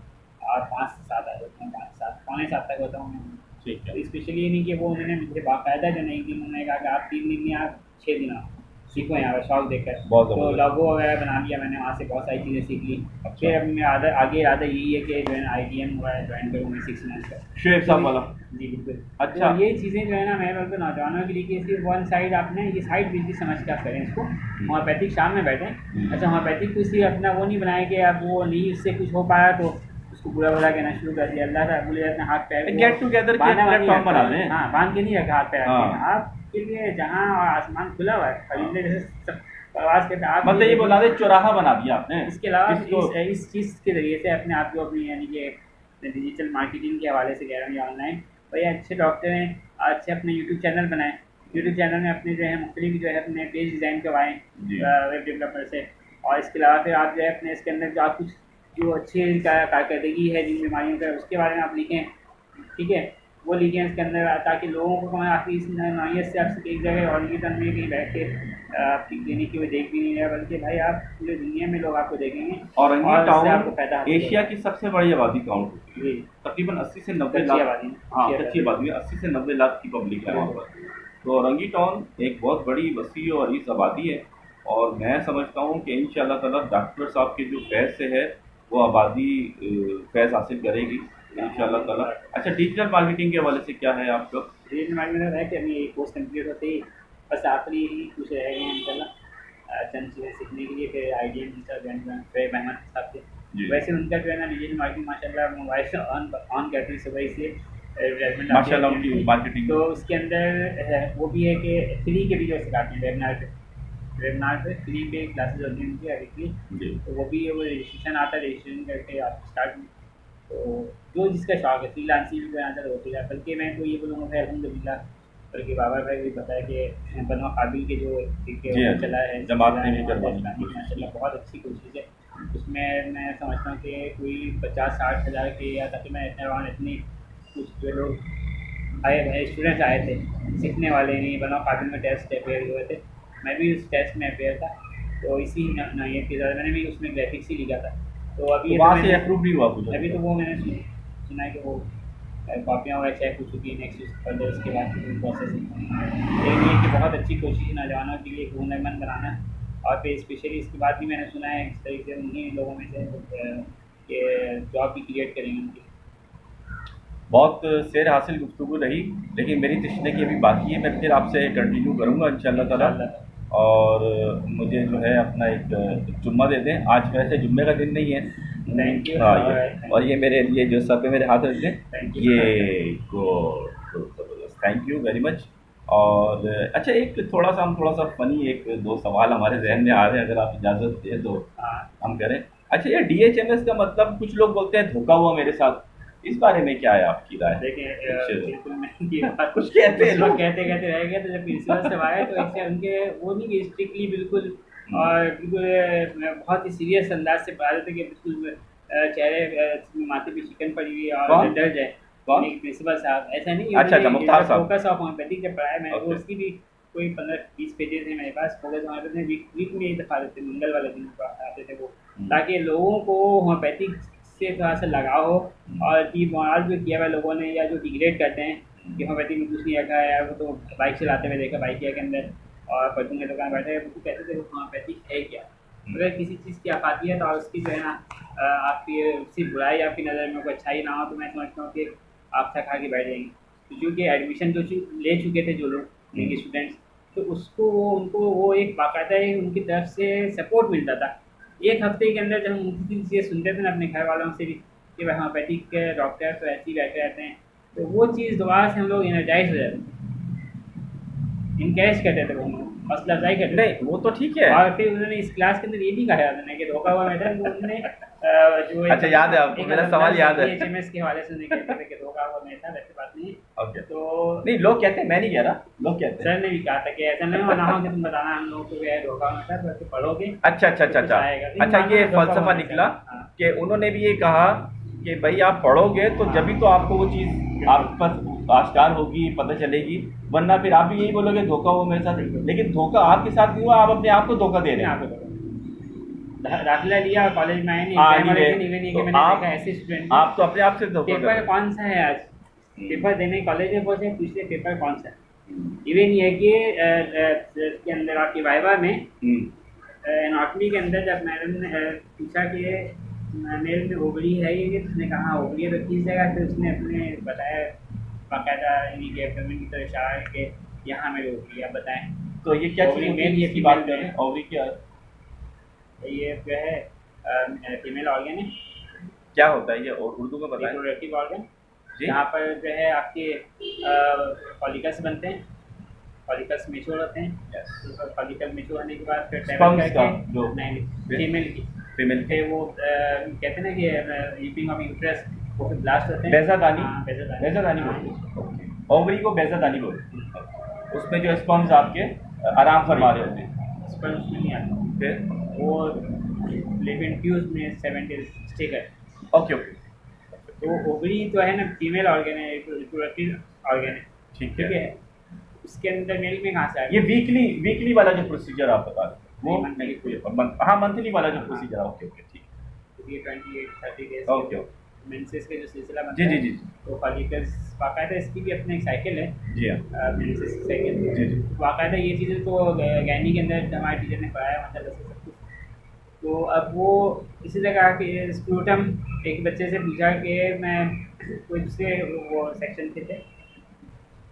आप 5 से 7 आ जाते हैं, 5 7 पौने 7 तक होता हूँ मैं। ठीक है। तो स्पेशली ये नहीं कि वो उन्होंने मुझे बाकायदा जो नहीं कि उन्होंने कहा कि आप 3 दिन में आप 6 दिन आओ, सीखो यहाँ पर शौक देखकर। तो लोगो वगैरह बना लिया मैंने, वहाँ से बहुत सारी चीज़ें सीख ली। फिर अब मैं आगे इरादा यही है कि जो है ना IDM वगैरह ज्वाइन करूँ मैं 6 मंथ्स का। शेख साहब वाला? जी बिल्कुल। अच्छा, तो ये चीज़ें जो है ना मैं बोलता नौजवानों के लिए कि सिर्फ वन साइड आपने ये साइड बिजनेस समझ के आप करें इसको। होम्योपैथिक शाम में बैठें, अच्छा होम्योपैथिक को सिर्फ अपना वो नहीं बनाए कि आप वो नहीं उससे कुछ हो पाया तो उसको बुरा भला कहना शुरू कर दिया। अल्लाह का बोले अपने हाथ पैर गेट टुगेदर के प्लेटफॉर्म बना लें। हाँ, बांध के नहीं रखा हाथ पैर आपके लिए जहाँ आसमान खुला हुआ है, परिंदे जैसे आवाज़ करते आप मतलब ये बोला दे चौराहा बना दिया आपने। इसके अलावा किसको? इस चीज़ के ज़रिए से अपने आप को अपनी यानी कि डिजिटल मार्केटिंग के हवाले से कह रहा हूँ या ऑनलाइन, भाई अच्छे डॉक्टर हैं, अच्छे अपने यूट्यूब चैनल बनाएं, यूट्यूब चैनल में अपने जो है मुख्तलिफ जो है अपने पेज डिज़ाइन करवाएं वेब डेवलपर से। और इसके अलावा फिर आप जो है अपने इसके अंदर जो आप कुछ जो अच्छी कारकर्दगी है जिन बीमारियों का उसके बारे में आप लिखें, ठीक है, वो लिखें इसके अंदर, ताकि लोगों को आपकी इस नौयत से आपसे एक जगह और में कहीं बैठ के आपकी क्लिनिक की वो देख भी नहीं रहा, बल्कि भाई आप पूरी दुनिया में लोग आपको देखेंगे और इससे आपको फायदा एशिया की सबसे बड़ी आबादी काउंट होती है, तकरीबन 80 से 90 लाख। हाँ, कच्ची आबादी में 80 से 90 लाख की पब्लिक है वहाँ पर। तो औरंगी टाउन एक बहुत बड़ी वसी और अरीस आबादी है, और मैं समझता हूँ कि इंशाअल्लाह ताला डॉक्टर साहब के जो फैज़ से है वो आबादी फैज़ हासिल करेगी इंशाअल्लाह ताला। अच्छा, डिजिटल मार्केटिंग के हवाले से क्या है आपका? डिजिटल मार्केटिंग है कि अभी कोर्स कंप्लीट होते ही बस आखिरी कुछ रह गए हैं इंशाल्लाह चंद चीज़ें सीखने के लिए, फिर आईडिया फिर मेहनत के साथ से। वैसे उनका जो है ना डिजिटल मार्केटिंग माशाल्लाह मोबाइल से ऑन करते हैं सुबह से एडवर्टाइजमेंट माशाल्लाह उनकी मार्केटिंग। तो उसके अंदर वो भी है कि फ्री के भी जो सिखाते हैं वेबिनार पे फ्री पे क्लासेस होती हैं उनकी वीकली, तो वो भी वो रजिस्ट्रेशन आता है, रजिस्ट्रेशन करके आप स्टार्ट। तो जो जिसका शौक है फ्रीलांसिंग भी बनाता होती है, बल्कि मैं तो ये बोलूँगा भाई अल्हम्दुलिल्लाह, बल्कि बाबा भाई भी पता है कि बनो काबिल के जो चला है जमात ने भी करवाई माशाल्लाह बहुत अच्छी कोशिश है। उसमें मैं समझता हूँ कि कोई 50-60 हज़ार के या तकरीबन इतनी कुछ जो लोग आए भाई स्टूडेंट्स आए थे सीखने वाले नहीं, बनो काबिल में टेस्ट अपेयर हुए थे, मैं भी उस टेस्ट में अपेयर था, तो इसी नौयत के साथ मैंने भी उसमें ग्राफिक्स ही लिखा था। तो अभी तो वहाँ से अप्रूव भी हुआ कुछ? अभी तो वो मैंने सुना है कि वो कॉपियाँ वगैरह चेक हो चुकी है, नेक्स्ट फर्दर उसके बाद प्रोसेसिंग। लेकिन ये कि बहुत अच्छी कोशिश है नौजवानों के लिए हुनरमंद बनाना, और फिर स्पेशली इसके बाद भी मैंने सुना है इस तरीके से उन्हीं लोगों में से कि जॉब भी क्रिएट करेंगे उनकी। बहुत सैर हासिल गुफ्तगू रही, लेकिन मेरी तशने की अभी बाकी है, मैं फिर आपसे कंटिन्यू करूँगा इंशाअल्लाह ताला। और मुझे जो है अपना एक जुम्मा दे दें, आज वैसे जुम्मे का दिन नहीं है। Thank you. हाँ, और ये मेरे लिए जो सब पे मेरे हाथ रख दें, ये थैंक यू वेरी मच। और अच्छा, एक थोड़ा सा फ़नी एक दो सवाल हमारे जहन में आ रहे हैं, अगर आप इजाज़त दें तो हम करें। अच्छा, ये DHMS का मतलब कुछ लोग बोलते हैं धोखा हुआ मेरे साथ, इस बारे में क्या है आपकी राय? देखिए कुछ कहते हैं लोग, कहते रह गए, तो जब प्रिंसिपल से आए तो इससे उनके वो नहीं कि स्ट्रिक्टली बिल्कुल और बिल्कुल बहुत ही सीरियस अंदाज से बता देते कि बिल्कुल चेहरे माथे पे चिकन पड़ी हुई और डर जाए। प्रिंसिपल साहब ऐसा नहीं। अच्छा, मुख्तार साहब फोकस ऑफ होम्योपैथिक जब पढ़ाया मैंने, वो उसकी भी कोई 15-20 पेजेस है मेरे पास। फोकस होम्योपैथिक वीक में एक दफ़ा देते, मंगल वाले दिन आते थे वो, ताकि लोगों को होम्योपैथिक से थोड़ा सा लगाव हो, और कि मॉरल जो किया हुआ लोगों ने या जो डिग्रेड करते हैं कि होम्योपैथिक में कुछ नहीं रखा है, वो तो बाइक चलाते हुए देखा बाइकिया के अंदर और परचून की दुकान बैठे, वो कहते थे वो होम्योपैथिक है क्या। अगर किसी चीज़ की आफातियत और उसकी जो है ना आपकी उसकी बुराई आपकी नज़र में कोई अच्छाई ना हो, तो मैं समझता हूँ कि आप थका के बैठ जाएंगे। तो क्योंकि एडमिशन जो ले चुके थे जो लोग उनके स्टूडेंट्स, तो उसको उनको वो एक बाकायदा उनकी तरफ से सपोर्ट मिलता था। एक हफ्ते के अंदर जब हम उनकी चीज़ें सुनते थे ना अपने घर वालों से भी कि भाई होम्योपैथिक के डॉक्टर तो ऐसे ही बैठे रहते हैं, तो वो चीज़ दोबारा से हम लोग एनर्जाइज हो जाते थे, इनकरेज करते थे, वो हौसला अफजाई करते। नहीं वो तो ठीक है। और फिर उन्होंने इस क्लास के अंदर ये भी कहा था कि धोखा हुआ मैडम, वो उन्होंने जो अच्छा याद है आपको, मेरा सवाल याद है। DHMS के हवाले से कहते थे कि धोखा हुआ मेरे साथ, ऐसी बात नहीं। ओके, तो नहीं लोग कहते हैं, मैं नहीं कह रहा, लोग कहते हैं। सर ने भी कहा था कि ऐसा नहीं होना हो कि तुम बताना हम लोग को धोखा होना था, बल्कि पढ़ोगे। अच्छा, ये फलसफा निकला कि उन्होंने भी ये कहा कि भाई आप पढ़ोगे तो जब भी तो आपको वो चीज़ आप पर आश्कार होगी, पता चलेगी, वरना फिर आप भी यही बोलोगे धोखा हुआ मेरे साथ। लेकिन धोखा आपके साथ नहीं हुआ, आप अपने आप को धोखा दे रहे हैं। दाखिला लिया और कॉलेज में आए नहीं, ऐसे स्टूडेंट आप तो अपने आप से धोखा। पेपर कौन सा है आज, पेपर देने कॉलेज में पहुंचे, पूछते पेपर कौन सा है। ये नहीं है कि इसके अंदर आपकी वाइवा में एनाटॉमी के अंदर जब मैडम ने पूछा कि मेल में ओवरी है ये, उसने कहा ओवरी है, तो किस जगह से उसने अपने बताया बाकायदा एब्डोमेन की तरह इशारा है कि यहाँ मेरे ओवरी, आप बताएं। तो ये क्या चीज़ है, ये की बात कर रहे हैं, ओवरी क्या है? ये जो है फीमेल ऑर्गन है। क्या होता है ये उर्दू में बताएं? रिप्रोडक्टिव ऑर्गन, जहाँ पर जो है आपके फॉलिकल्स बनते हैं, फॉलिकल्स मेच्योर होते हैं। Yes. तो फॉलिकल मेच्योर होने के बाद फिर Sperms डेवलप का करके जो नहीं फीमेल की फीमेल फिर वो कहते हैं ना कि रीपिंग ऑफ यूट्रस वो फिर ब्लास्ट होते हैं। बेजादानी, हाँ, बेजादानी। बेजादानी हाँ। बोलते हैं, ओवरी को बेजादानी बोलते हैं। उसमें जो स्पर्म्स आपके आराम फरमा रहे होते हैं, स्पर्म्स में नहीं आता, फिर वो लिविंग ट्यूब्स में 7 डेज स्टे करते। ओके ओके, तो ओवरी तो है ना फीमेल ऑर्गन है, रिप्रोडक्टिव ऑर्गन है, ठीक ठीक है। है। उसके अंदर मेल में कहाँ से आ ये गया? वीकली वाला जो प्रोसीजर आप बता रहे हैं वो नहीं, हाँ मंथली वाला जो प्रोसीजर है, ओके ओके ठीक ये 28-30 डेज ओके ओके, मेंसेस के जो सिलसिला बनता जी जी है, जी तो फॉलिकल्स बाकायदा इसकी भी अपनी एक साइकिल है, जी हाँ मेंसेस की साइकिल। जी जी, बाकायदा ये चीज़ें तो गैनी के अंदर हमारे टीचर ने पढ़ाया मतलब से सब कुछ। तो अब वो इसी जगह के स्क्रूटम एक बच्चे से पूछा कि मैं कोई दूसरे वो सेक्शन के थे,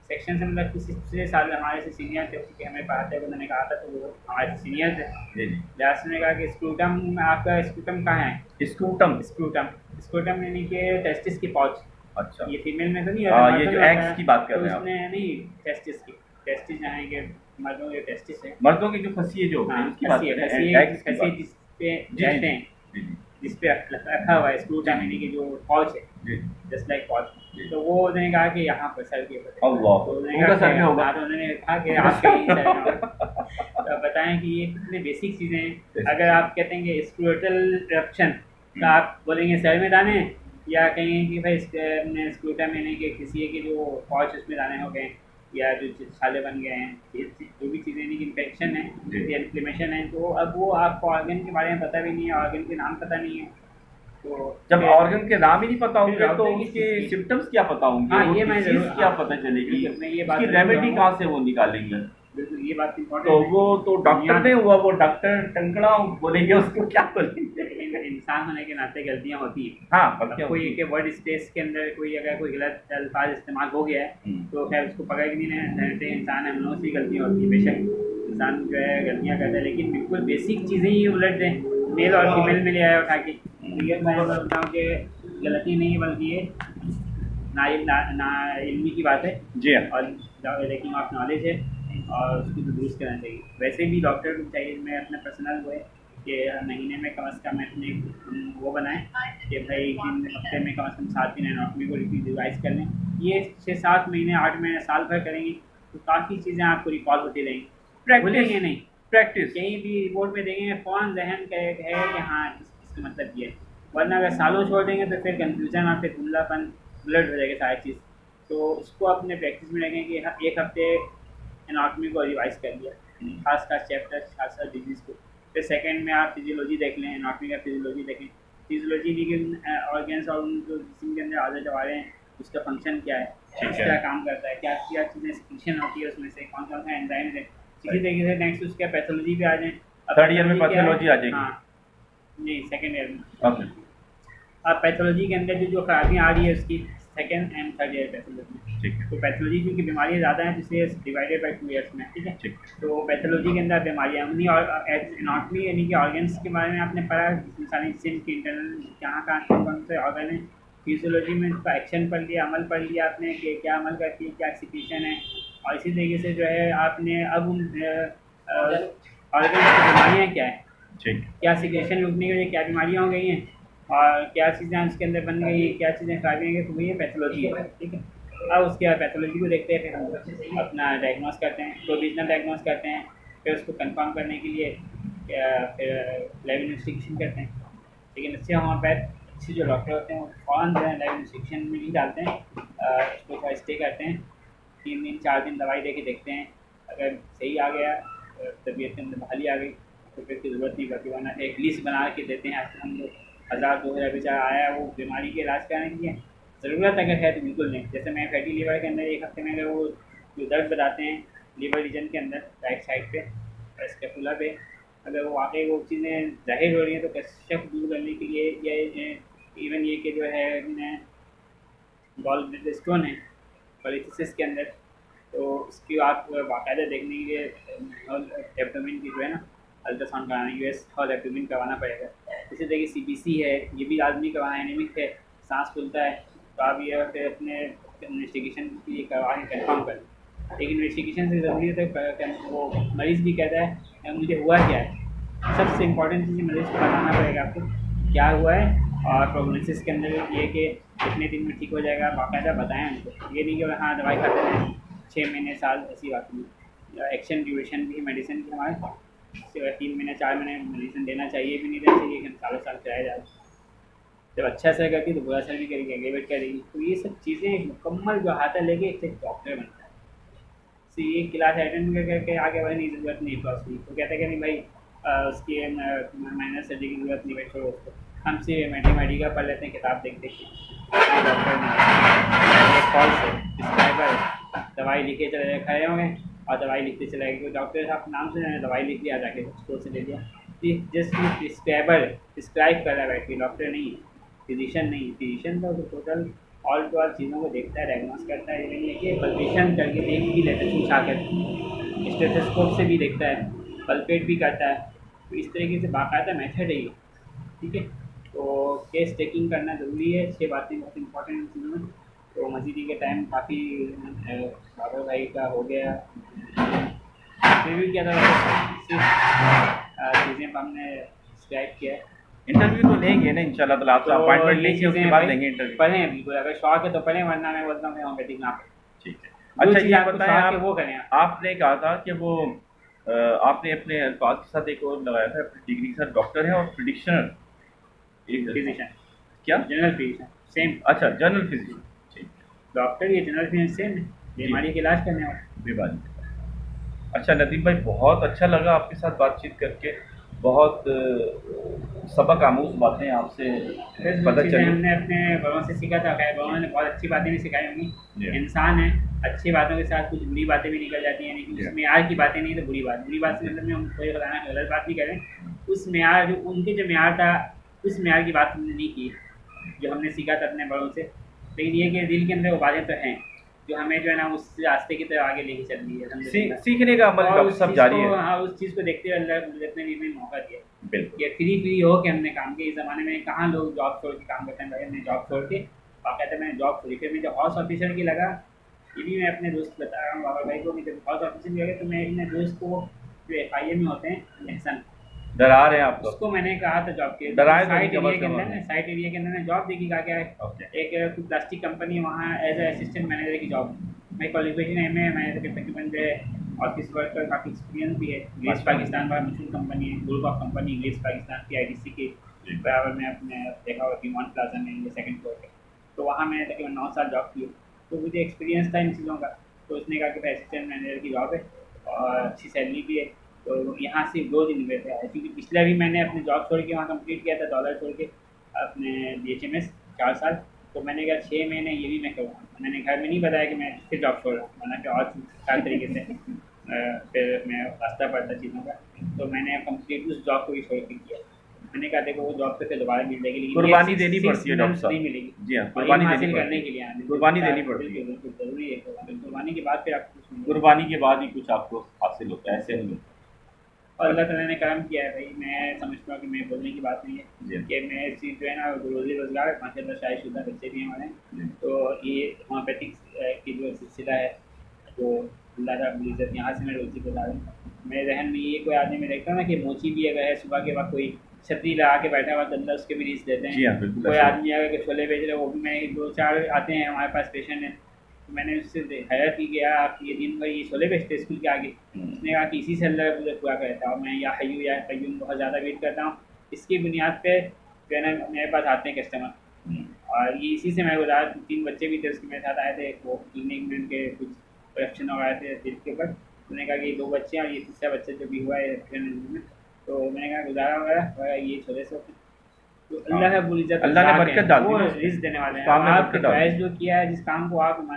सेक्शन से मतलब किसी दूसरे साल हमारे से सीनियर थे, क्योंकि हमें पढ़ाते हुए उन्होंने कहा था, तो वो हमारे से सीनियर थे। जी जी, व्यास ने कहा कि स्क्रूटम आपका स्क्रूटम कहाँ है? स्क्रूटम, स्क्रूटम यानी कि टेस्टिस की पाउच। अच्छा, ये फीमेल में तो नहीं हाँ होता, ये मर्दों जो में एग्स होता है। की बात कर तो रहे हैं आप, उसमें नहीं टेस्टिस की, टेस्टिस यानी कि मर्दों के टेस्टिस है। मर्दों की जो फंसी है जो हाँ, उसकी बात कर रहे हैं, एग्स की बात, जिस पे जी रहते हैं, जी जी जिस पे रखा हुआ है स्क्रूटम यानी कि जो पाउच है, जी, जस्ट लाइक पाउच। जी। तो वो उन्होंने कहा कि यहाँ पर सर के ऊपर है। अल्लाह, तो उन्होंने उनका कहा सर कि में होगा। हाँ, तो उन्होंने कहा कि आपके ही सर में होगा। तो बताएं कि ये कितने बेसिक चीज़ें हैं। अगर आप कहते हैं कि स्क्रूटल रप्शन, तो आप बोलेंगे सर में दाने, या कहेंगे कि भाई स्क्रूटम यानी कि किसी के जो पाउच उसमें दाने हो गए, या जो छाले बन गए हैं, ये जो भी चीज़ें यानी कि इन्फेक्शन है या इन्फ्लेमेशन है। तो अब वो आपको ऑर्गन के बारे में पता भी नहीं है, ऑर्गन के नाम पता नहीं है, तो जब ऑर्गन के नाम ही नहीं पता होंगे फिर तो डॉक्टर की उसके चीज़ की। सिम्टम्स क्या पता होंगे, हाँ, वो ये मैं डिसीज जरूर, क्या हाँ, पता चलेगी, बिल्कुल, मैं ये बात उसकी जरूर रेमेडी कहूँगा। कहाँ से वो निकालेंगे। बिल्कुल ये बात तो इम्पोर्टेंट वो तो डॉक्टर ने हुआ, वो डॉक्टर टंकड़ा बोलेंगे उसको क्या बोलेंगे। है। इंसान होने के नाते गलतियाँ होती हैं। हाँ अब गलतियाँ कोई होती के वर्ड स्पेस के अंदर कोई अगर कोई गलत अल्फाज इस्तेमाल हो गया है, हैं। तो खैर उसको पकड़ के नहीं रहते, इंसान है, हम लोगों से गलतियाँ होती है, बेशक इंसान जो है गलतियाँ करता है, लेकिन बिल्कुल बेसिक चीज़ें ही उलट दें, मेल और फीमेल में ले आया उठा के। तो ये मैं बोलता हूँ कि गलती नहीं है, बल्कि ये ना इल्मी की बात है, जी हाँ, और लेकिन ऑफ नॉलेज है, और उसको तो दुरुस्त करना चाहिए। वैसे भी डॉक्टर को चाहिए, मैं अपना पर्सनल वो है कि महीने में कम से कम अपने वो बनाएं कि भाई हफ्ते में कम से कम 7 दिन एनाटॉमी को रिवाइज कर लें। ये 6-7 महीने 8 महीने साल भर करेंगे तो काफ़ी चीज़ें आपको रिकॉल होती रहेंगी, भूलेंगे नहीं। प्रैक्टिस, कहीं भी रिपोर्ट में देखेंगे फ़ौरन जहन का एक है कि हाँ इसका मतलब ये है, वरना अगर सालों छोड़ देंगे तो फिर कन्फ्यूज़न और फिर धुंधलापन ब्लड हो जाएगा सारी चीज़। तो उसको अपने प्रैक्टिस में रखें कि एक हफ्ते एनाटॉमी को रिवाइज कर लिया, खास चैप्टर, खास डिजीज़ को। फिर सेकंड में आप फिजियोलॉजी देख लें, एनाटॉमी का फिजियोलॉजी देखें, फिजियोलॉजी लेकिन ऑर्गन्स और उन जो जिस्म के अंदर आधे जवारे हैं उसका फंक्शन क्या है, किस तरह काम करता है, क्या क्या चीज़ें सिक्रीशन होती है उसमें से, कौन कौन सा एंजाइम्स है। इसी तरीके से नेक्स्ट उसके पैथोलॉजी पे आ जाएँ। थर्ड ईयर में पैथोलॉजी आ जाएगी। हाँ नहीं, सेकेंड ईयर में। ओके, अब पैथोलॉजी के अंदर जो खराबियाँ आ रही है उसकी second and third year pathology. ठीक है, तो पैथोलॉजी क्योंकि बीमारियाँ ज़्यादा हैं इसलिए डिवाइडेड बाई 2 ईयर्स में, ठीक है। ठीक, तो पैथोलॉजी के अंदर बीमारियाँ उन्हीं, और एनाटॉमी यानी कि ऑर्गन्स के बारे में आपने पढ़ा, इंसानी जिस्म के इंटरनल कहाँ कहाँ कौन से ऑर्गन है। फिजियोलॉजी में उसका एक्शन पढ़ लिया, अमल पढ़ लिया आपने कि क्या अमल करती है, क्या एक्सिक्यूशन है। और इसी तरीके से जो है आपने अब उन ऑर्गन्स की बीमारियाँ क्या है, ठीक, क्या सिक्रेशन रुकने की वजह क्या बीमारियाँ हो गई हैं, और क्या चीज़ें उसके अंदर बन गई हैं, क्या चीज़ें खराबी हैं, तो वही पैथोलॉजी है, ठीक है। अब उसके बाद पैथोलॉजी को देखते हैं, फिर हम अपना डायग्नोस करते हैं, प्रोविजनल डायग्नोस करते हैं, फिर उसको कंफर्म करने के लिए फिर लैब इन्वेस्टिगेशन करते हैं। लेकिन इससे होम्योपैथ अच्छे जो डॉक्टर होते हैं वो फ़ौरन जो है लैब इन्वेस्टिगेशन में नहीं डालते हैं, उसको स्टे करते हैं, 3 दिन 4 दिन दवाई दे के देखते हैं। अगर सही आ गया, तबीयत के अंदर बहाली आ गई, तो फिर की ज़रूरत नहीं पड़ती, वरना एक लिस्ट बना के देते हैं। हम लोग 1000-2000 बेचारा आया है वो बीमारी के इलाज कराने के लिए, ज़रूरत अगर है तो बिल्कुल नहीं। जैसे मैं फैटी लीवर के अंदर 1 हफ्ते में अगर वो जो दर्द बताते हैं लीवर रीजन के अंदर राइट साइड पे स्कैपुला पे, अगर वो वाकई वो चीज़ें ज़ाहिर हो रही हैं तो शक दूर करने के लिए, या इवन ये कि जो है गॉल ब्लैडर स्टोन है पॉलीथिसिस के अंदर, तो उसकी आप बाकायदा देखने के लिए एब्डोमेन की जो है ना अल्ट्रासाउंड कराना, यूएस और एब्डोमेन करवाना पड़ेगा। इसी तरह की सीबीसी है, ये भी लाजमी करवाना, एनीमिक है, सांस फूलता है, तो आप ये फिर अपने इन्वेस्टिगेशन के लिए करवा के कन्फर्म करें। एक इन्वेस्टिगेशन से ज़रूरी है, तो वो मरीज़ भी कहता है मुझे हुआ क्या है। सबसे इम्पोर्टेंट चीज़ मरीज़ को बताना पड़ेगा आपको क्या हुआ है, और प्रोग्नोसिस के अंदर ये कि कितने दिन में ठीक हो जाएगा, बाकायदा बताएं उनको। ये नहीं कि हाँ दवाई खाते हैं 6 महीने साल, ऐसी बात नहीं। एक्शन ड्यूरेशन भी मेडिसिन की हमारे 3 महीने 4 महीने मेडिसिन देना चाहिए भी नहीं देना चाहिए, कि सालों साल कराया जाए। जब अच्छा असर करती है तो बुरा असर भी करेगी, एग्रीवेट करेगी। तो ये सब चीज़ें मुकम्मल जो हाथा लेके एक डॉक्टर बनता है। तो ये क्लास अटेंड करके आगे बढ़ने की ज़रूरत नहीं है उसकी, तो कहते हैं कि नहीं भाई उसकी माइनर सर्जरी की ज़रूरत नहीं, भाई छोड़ो उसको, हम सिर्फ मैथमेटिका पढ़ लेते हैं किताब देख देख के। डॉक्टर ने कॉल से प्रिस्क्राइबर दवाई लिखे चले खड़े होंगे और दवाई लिखते चले गए। डॉक्टर साहब नाम से दवाई लिख लिया, जाके स्टोर से ले लिया। जस्ट प्रिस्क्राइबर प्रिस्क्राइब कर रहा है, बैठ के डॉक्टर नहीं, फिजिशियन नहीं। फिजिशियन तो टोटल ऑल टू ऑल चीज़ों को देखता है, डायग्नोस करता है। ये नहीं है कि पल्पेशन करके देख भी लेता है, छूछा कर स्टेथोस्कोप से भी देखता है, पल्पेट भी करता है। तो इस तरीके से बाकायदा मेथड है ये, ठीक है। तो केस टेकिंग करना ज़रूरी है, 6 बातें बहुत इंपॉर्टेंट चीज़ों में। तो मस्जिदी के टाइम काफ़ी बाबर भाई का हो गया, फिर भी क्या था सिर्फ चीज़ें हमने डिस्क्राइब किया है। इंटरव्यू तो लेंगे ना इंशाल्लाह ताला, आपसे अपॉइंटमेंट लेंगे, उसके बाद लेंगे इंटरव्यू। पढ़ें बिल्कुल, अगर शौक है तो पढ़ें, वरना मैं बोलता हूँ होम्योपैथिक ना पढ़ें। ठीक है। अच्छा ये बताएं आप, वो करें आपने कहा था कि वो आपने अपने अल्फाज के साथ एक और लगाया था, अपनी डिग्री के साथ डॉक्टर है और प्रिडिक्शनर फिजिशियन, क्या जनरल फिजिशियन सेम। अच्छा जनरल फिजिशियन, ठीक। डॉक्टर ये जनरल फिजिशियन सेम है, बीमारी का इलाज करने वाला बीमारी। अच्छा नदीम भाई, बहुत अच्छा लगा आपके साथ बातचीत करके, बहुत सबक आमूज बातें आपसे पता चली। हमने अपने बड़ों से सीखा था, खैर बड़ों ने बहुत अच्छी बातें भी सिखाई होंगी। इंसान है, अच्छी बातों के साथ कुछ बुरी बातें भी निकल जाती हैं, लेकिन उस मेयार की बातें नहीं तो बुरी बात से मतलब में हम कोई बताना गलत बात नहीं करें, उस मेयार जो उनके जो मेयार था उस मेयार की बात हमने नहीं की जो हमने सीखा था अपने बड़ों से। लेकिन ये कि दिल के अंदर वो बातें तो हैं जो हमें जो है ना उस रास्ते की तरफ आगे लेके चल रही है। सीखने का अमल सब जारी है। हाँ, उस चीज़ को देखते हुए अल्लाह ने भी हमें मौका दिया, बिल्कुल। ये फ्री हो के हमने काम किया। इस ज़माने में कहाँ लोग जॉब छोड़ के काम करते हैं, भाई हमने जॉब छोड़ के बाकायदा मैंने जॉब छोड़ी। फिर मुझे हाउस ऑफिसर की लगा, ये भी मैं अपने दोस्त बता रहा हूँ बाबा भाई को, जब हाउस ऑफिसर की लगे तो मैं अपने दोस्त को जो FIA में होते हैं एहसन डरा रहे हैं आप लोग, उसको मैंने कहा था जॉब के साइट एरिया के अंदर जॉब देखी का क्या है। एक प्लास्टिक कंपनी है, वहाँ एज ए असिस्टेंट मैनेजर की जॉब। मैं क्वालिफिकेशन MA है, मैंने तकरीबन जो है ऑफिस वर्क का काफ़ी एक्सपीरियंस भी है। इंग्लिश पाकिस्तान बड़ा मशहूर कंपनी है, group of company English Pakistan की IDC के बराबर में अपने देखा हुआ डिमॉन प्लाजा में, ये 2nd फ्लोर पे। तो वहाँ मैंने तकरीबन 9 साल जॉब की, तो मुझे एक्सपीरियंस था इन चीज़ों का। तो उसने कहा कि भाई असिस्टेंट मैनेजर की जॉब है और अच्छी सैलरी भी है, तो यहाँ से 2 दिन हुए थे। क्योंकि पिछले भी मैंने अपनी जॉब छोड़ के वहाँ कंप्लीट किया था, डॉलर छोड़ के अपने DHMS 4 साल। तो मैंने कहा 6 महीने ये भी मैं करूँगा। मैंने घर में नहीं बताया कि मैं फिर जॉब छोड़ रहा हूँ, मैंने कहा और सारे तरीके से फिर मैं रास्ता पड़ता चीज़ों का। तो मैंने कंप्लीट उस जॉब को भी छोड़ के किया। मैंने कहा देखो वो जॉब पे फिर दोबारा मिल जाएगी, लेकिन कुर्बानी देनी पड़ती है डॉक्टर साहब, नहीं मिलेगी। जी हाँ, कुर्बानी हासिल करने के लिए कुर्बानी देनी पड़ती है, बिल्कुल ज़रूरी है। कुर्बानी के बाद फिर आपको कुर्बानी के बाद ही कुछ आपको हासिल होता है, ऐसे नहीं होता। और अल्लाह ताला ने काम किया है भाई। मैं समझता हूँ कि मैं बोलने की बात नहीं है कि मैं इस चीज़ जो है ना रोज़ी रोज़गार माशाल्लाह शादीशुदा बच्चे भी हमारे, तो ये होम्योपैथिक की जो सिलसिला है जो अल्लाह रब्बुल इज़्ज़त यहाँ से मैं रोज़ी बता रहा हूँ। मेरे जहन में ये कोई आदमी में देखता हूँ ना कि मोची भी अगर है सुबह के वक्त कोई छतरी लगा के बैठा हुआ तो अल्लाह उसके भी रीस देते हैं। कोई आदमी अगर छोले बेच रहे, वो भी मैं 2-4 आते हैं हमारे पास पेशेंट है, तो मैंने उससे हैरत की गया आप ये दिन भर ये छोले बेचते स्कूल के आगे। उसने कहा कि इसी से अल्लाह मुझे पूरा करता हूँ, मैं या हय्यू या कय्यूम बहुत ज़्यादा वेट करता हूँ, इसकी बुनियाद पे जो है ना मेरे पास आते हैं कस्टमर। और ये इसी से मैं बता 3 बच्चे भी थे उसके मेरे साथ आए थे, वो क्लिनिक में उनके कुछ करप्शन हो रहे थे दिल के ऊपर। उन्होंने कहा कि 2 बच्चे हैं और ये तीसरा बच्चा जो भी हुआ है में, तो मैंने कहा गुजारा वगैरह ये छोले से तो अल्लाह रब्बुल इज़्ज़त अल्लाह ने बरकत डाल दी, वो रिज़्क़ देने वाले हैं। आप जो किया है जिस काम को आप